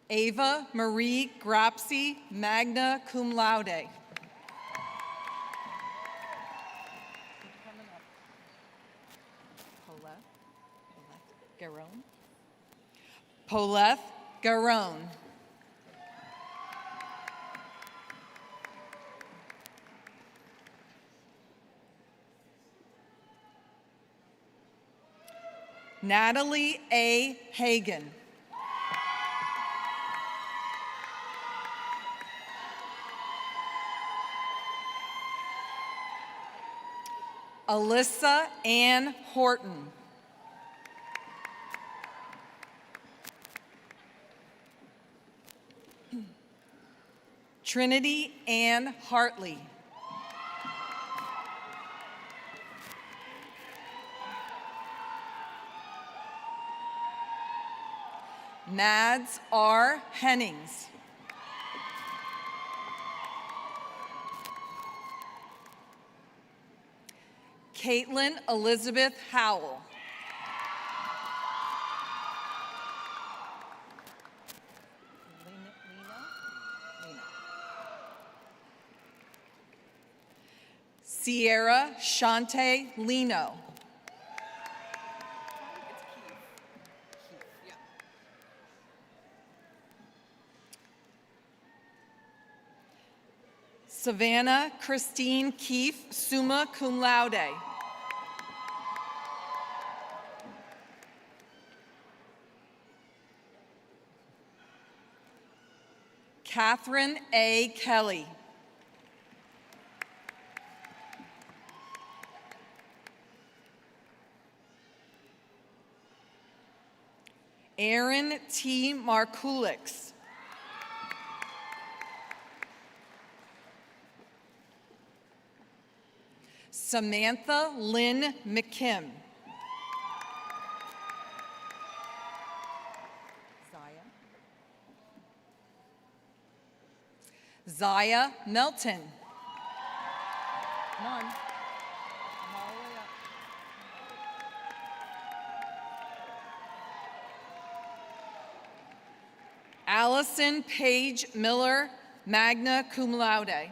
Ava Marie Grapsi, magna cum laude. Garone. Poleth Garone. Natalie A. Hagan. Alyssa Ann Horton. Trinity Ann Hartley. Mads R. Hennings. Caitlin Elizabeth Howell. Sierra Shante Lino. Savannah Christine Keefe, summa cum laude. Catherine A. Kelly. Aaron T. Markulix. Samantha Lynn McKim. Zaya Melton. Come on. Come all the way up. Allison Paige Miller, magna cum laude.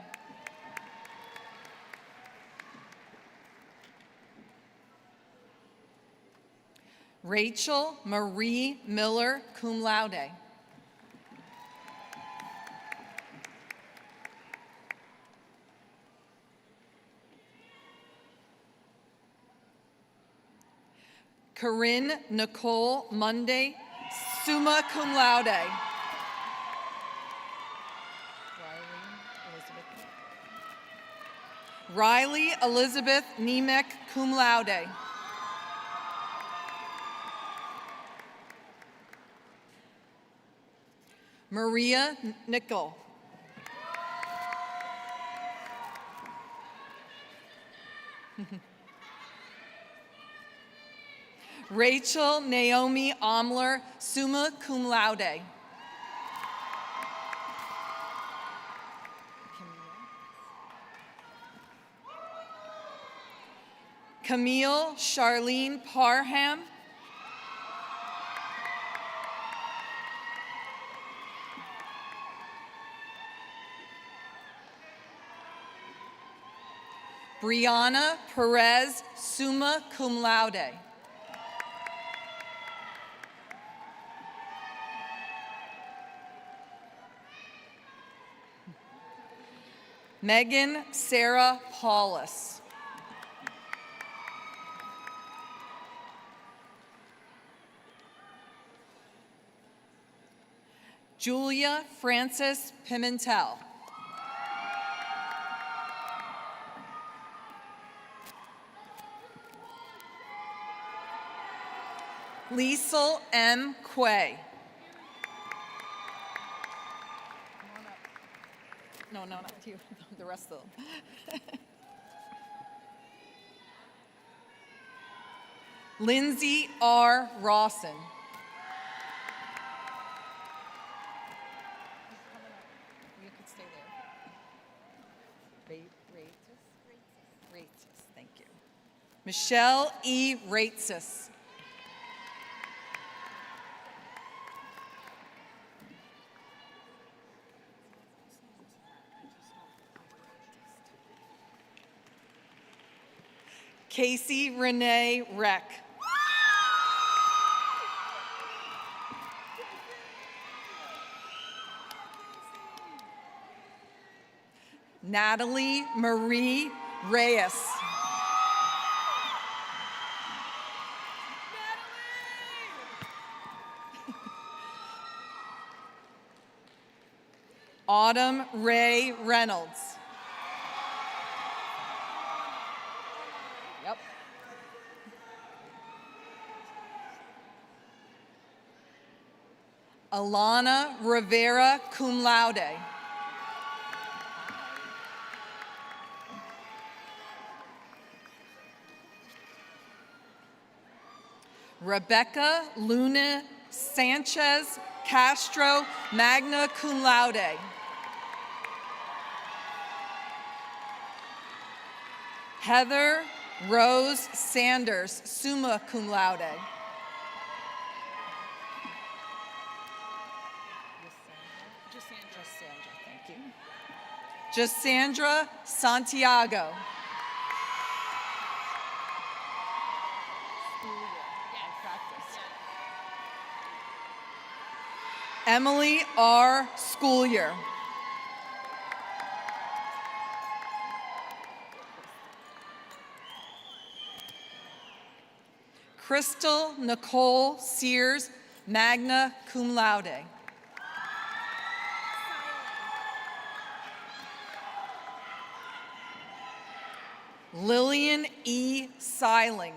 Rachel Marie Miller, cum laude. Corinne Nicole Monday, summa cum laude. Riley Elizabeth Nemec, cum laude. Maria Nickel. Rachel Naomi Omler, summa cum laude. Camille Charlene Parham. Brianna Perez, summa cum laude. Megan Sarah Paulus. Julia Frances Pimentel. Liesel M. Quay. No, not you, the rest of them. Lindsay R. Rawson. You could stay there. Raitsis, thank you. Michelle E. Raitsis. Casey Renee Reck. Natalie Marie Reyes. Autumn Ray Reynolds. Yep. Alana Rivera, cum laude. Rebecca Luna Sanchez Castro, magna cum laude. Heather Rose Sanders, summa cum laude. Thank you. Jassandra Santiago. Emily R. Schoolier. Crystal Nicole Sears, magna cum laude. Lillian E. Seiling.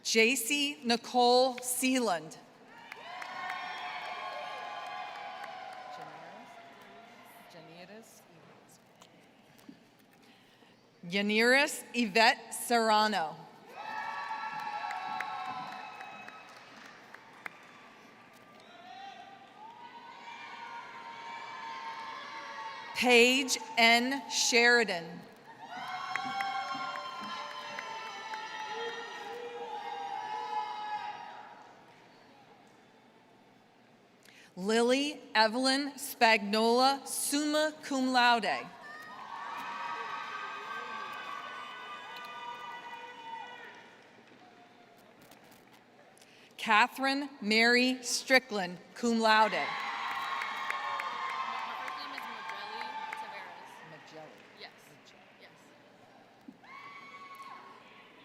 JC Nicole Sealand. Yaniris Yvette Serrano. Paige N. Sheridan. Lily Evelyn Spagnola, summa cum laude. Catherine Mary Strickland, cum laude.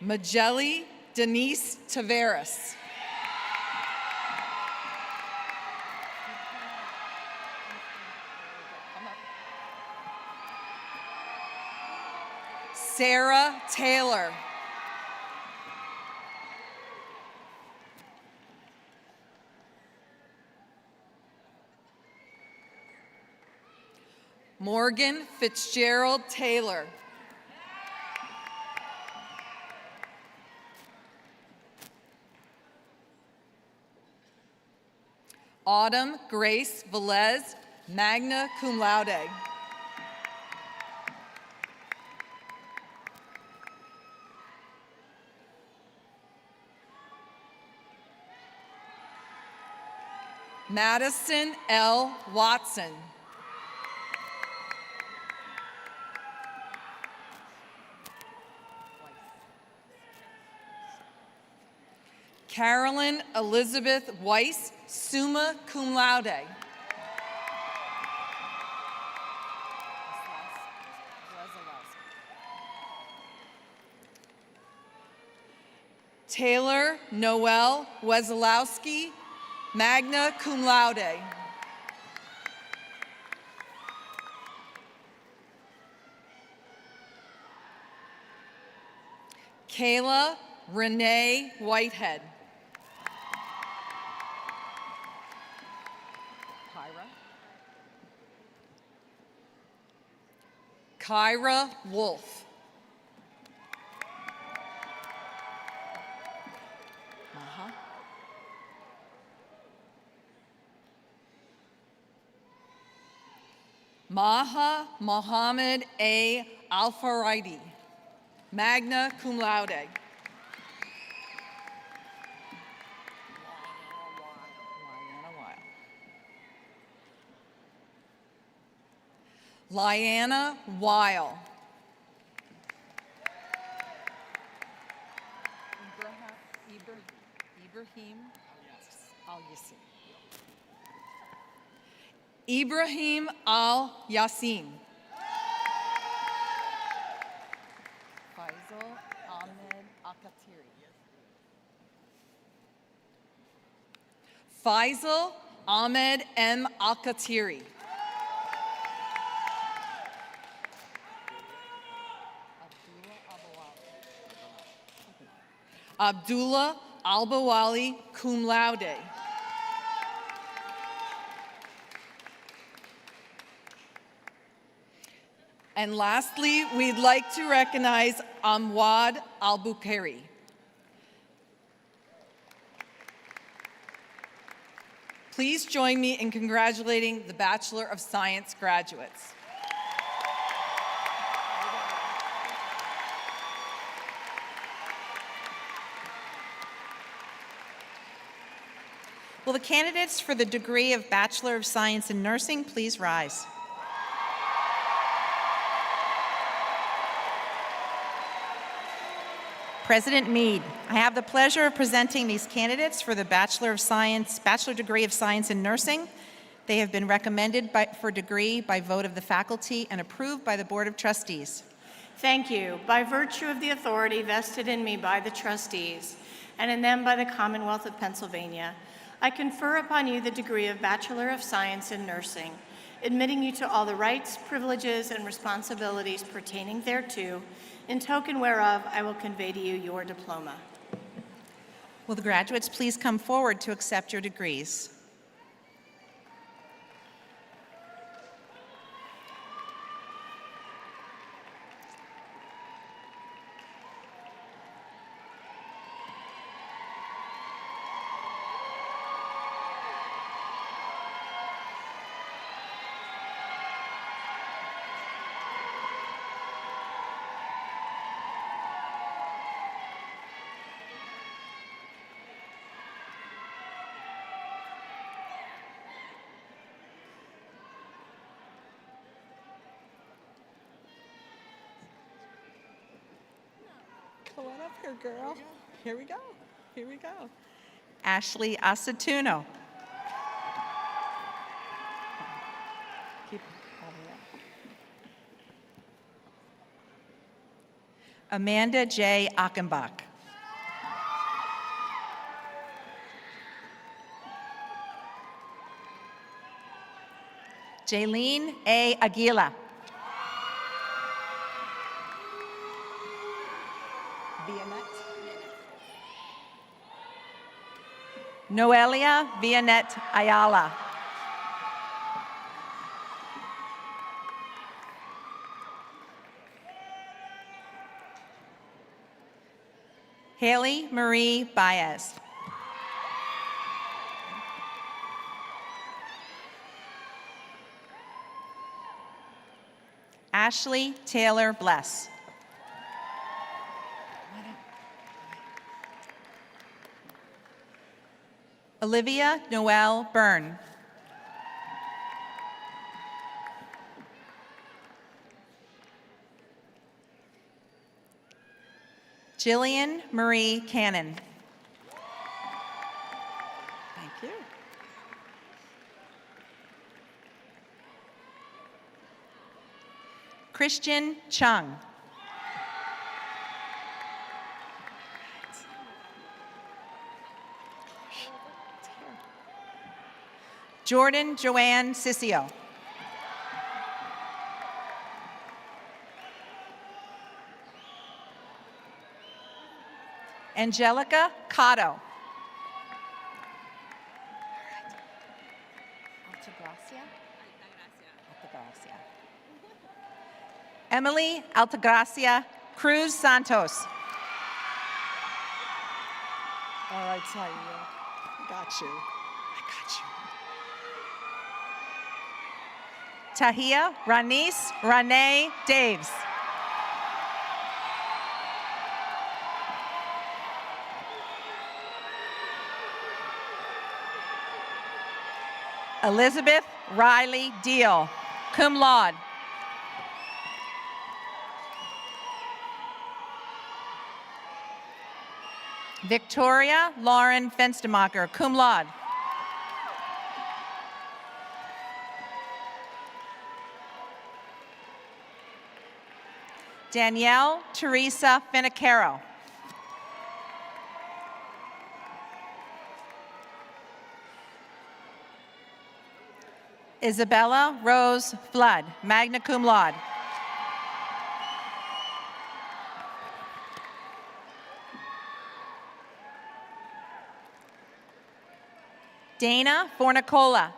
Magelli Denise Taveras. Sarah Taylor. Morgan Fitzgerald Taylor. Autumn Grace Velez, magna cum laude. Madison L. Watson. Carolyn Elizabeth Weiss, summa cum laude. Taylor Noel Wesolowski, magna cum laude. Kayla Renee Whitehead. Kyra Wolf. Maha Mohammed A. Alfaraidi, magna cum laude. Lyanna Weil. Ibrahim Al-Yassin. Ibrahim Al-Yassin. Faisal Ahmed Al-Khatiri. Faisal Ahmed M. Al-Khatiri. Abdullah Albawali, cum laude. And lastly, we'd like to recognize Amwad Al-Bukhari. Please join me in congratulating the Bachelor of Science graduates. Will the candidates for the degree of Bachelor of Science in Nursing please rise? President Mead, I have the pleasure of presenting these candidates for the Bachelor degree of Science in Nursing. They have been recommended for degree by vote of the faculty and approved by the Board of Trustees. Thank you. By virtue of the authority vested in me by the trustees and in them by the Commonwealth of Pennsylvania, I confer upon you the degree of Bachelor of Science in Nursing, admitting you to all the rights, privileges, and responsibilities pertaining thereto, in token whereof I will convey to you your diploma. Will the graduates please come forward to accept your degrees? Come on up here, girl. Here we go. Here we go. Ashley Asatuno. Keep holding it. Amanda J. Achenbach. Jaylene A. Aguila. Noelia Vianette Ayala. Haley Marie Baez. Ashley Taylor Bless. Olivia Noel Byrne. Jillian Marie Cannon. Thank you. Christian Chung. Jordan Joanne Sissio. Angelica Cotto. Emily Altagracia Cruz Santos. All right, Talia. I got you. Tahia Ranice Renee Daves. Elizabeth Riley Deal, cum laude. Victoria Lauren Fenstermacher, cum laude. Danielle Teresa Finicaro. Isabella Rose Flood, magna cum laude. Dana Fornicola.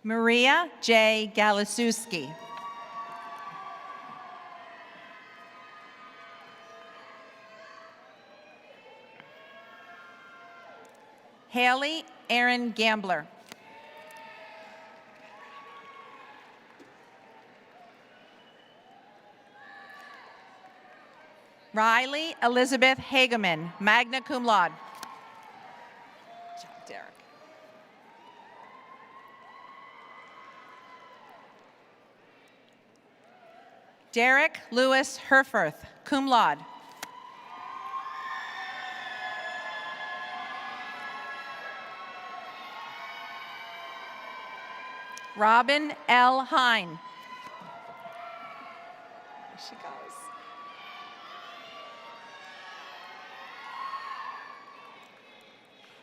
Maria J. Galasuski. Haley Aaron Gambler. Riley Elizabeth Hageman, magna cum laude. Good job, Derek. Derek Lewis Herforth, cum laude. Robin L. Hine. There she goes.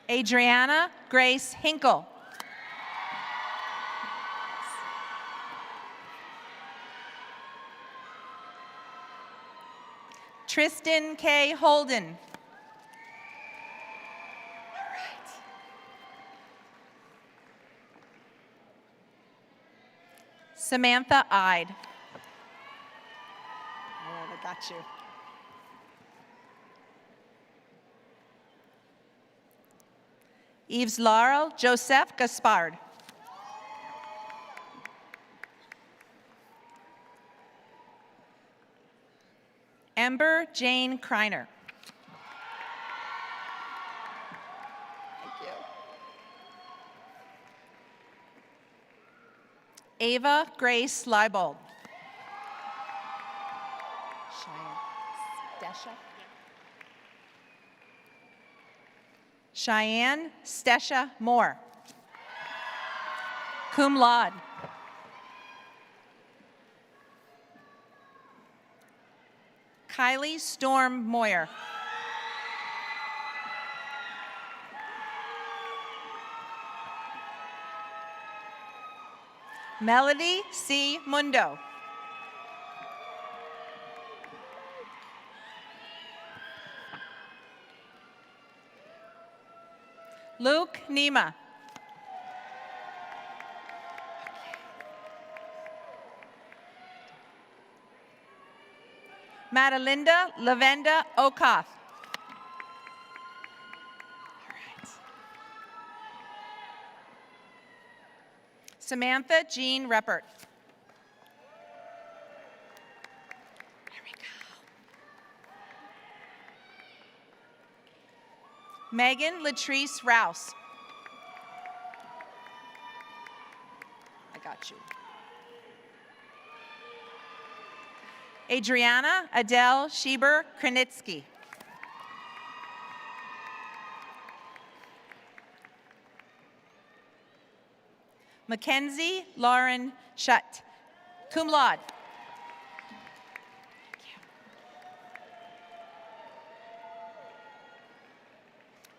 Adriana Grace Hinkle. Tristan K. Holden. Samantha Ide. All right, I got you. Yves Laurel Joseph Gaspard. Ember Jane Kreiner. Thank you. Ava Grace Leibold. Cheyenne Stesha Moore, cum laude. Kylie Storm Moyer. Melody C. Mundo. Luke Nima. Madalinda Lavenda Okoth. Samantha Jean Reppert. There we go. Megan Latrice Rouse. I got you. Adriana Adele Schieber Krenitsky. Mackenzie Lauren Shutt, cum laude.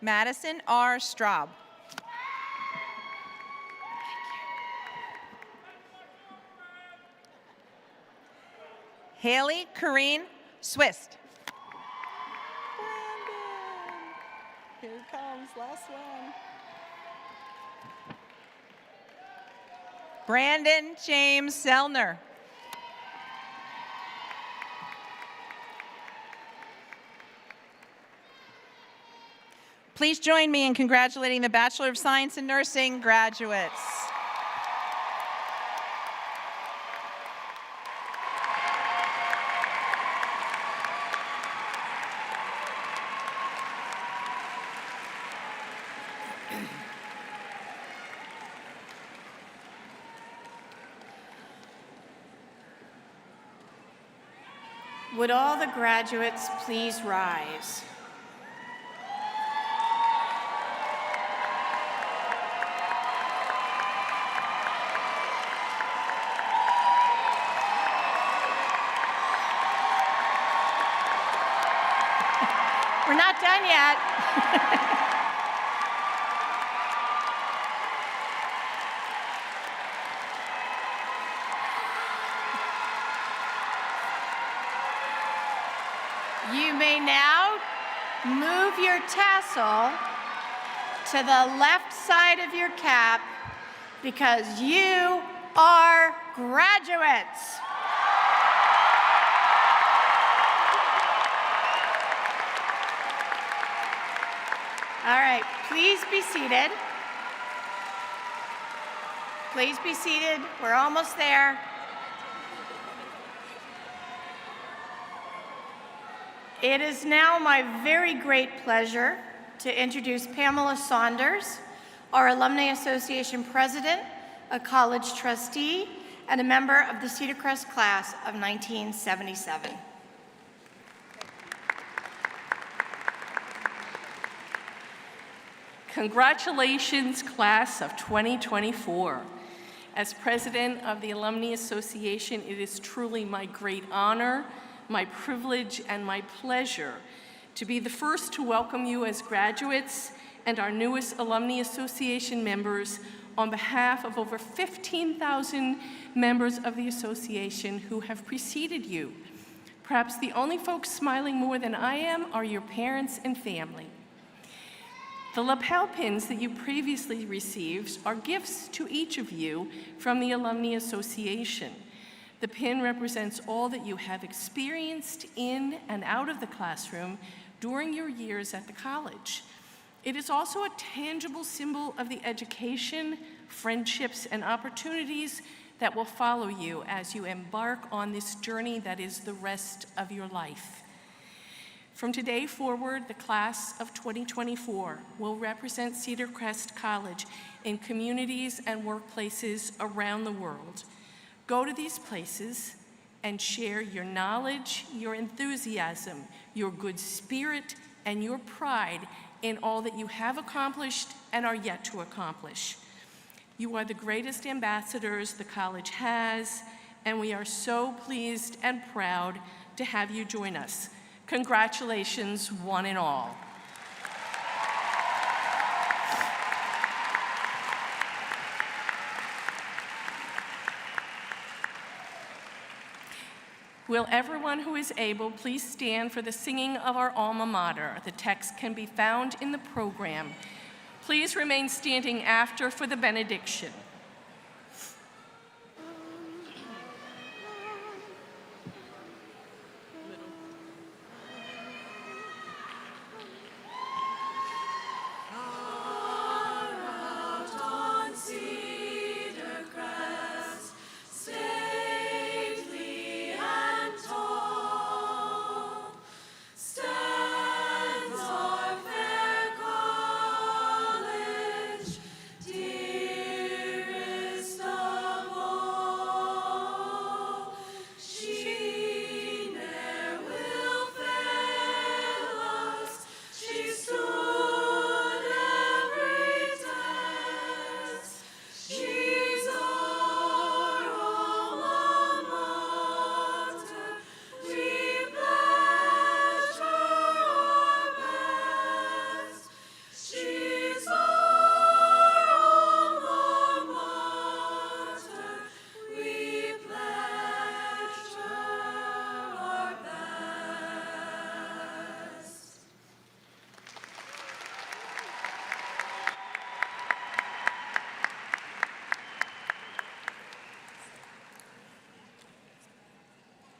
Madison R. Straub. Haley Corrine Swist. Brandon. Here he comes, last one. Brandon James Selner. Please join me in congratulating the Bachelor of Science in Nursing graduates. Would all the graduates please rise? We're not done yet. You may now move your tassel to the left side of your cap because you are graduates. All right, please be seated. Please be seated. We're almost there. It is now my very great pleasure to introduce Pamela Saunders, our Alumni Association President, a college trustee, and a member of the Cedar Crest class of 1977. Congratulations, class of 2024. As president of the Alumni Association, it is truly my great honor, my privilege, and my pleasure to be the first to welcome you as graduates and our newest Alumni Association members on behalf of over 15,000 members of the association who have preceded you. Perhaps the only folks smiling more than I am are your parents and family. The lapel pins that you previously received are gifts to each of you from the Alumni Association. The pin represents all that you have experienced in and out of the classroom during your years at the college. It is also a tangible symbol of the education, friendships, and opportunities that will follow you as you embark on this journey that is the rest of your life. From today forward, the class of 2024 will represent Cedar Crest College in communities and workplaces around the world. Go to these places and share your knowledge, your enthusiasm, your good spirit, and your pride in all that you have accomplished and are yet to accomplish. You are the greatest ambassadors the college has, and we are so pleased and proud to have you join us. Congratulations, one and all. Will everyone who is able please stand for the singing of our alma mater? The text can be found in the program. Please remain standing after for the benediction.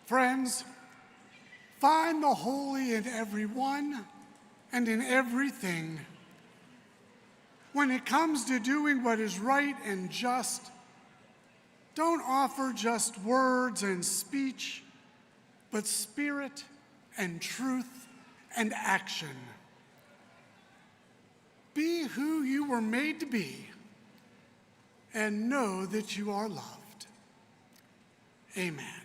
Friends, find the holy in everyone and in everything. When it comes to doing what is right and just, don't offer just words and speech, but spirit and truth and action. Be who you were made to be and know that you are loved. Amen.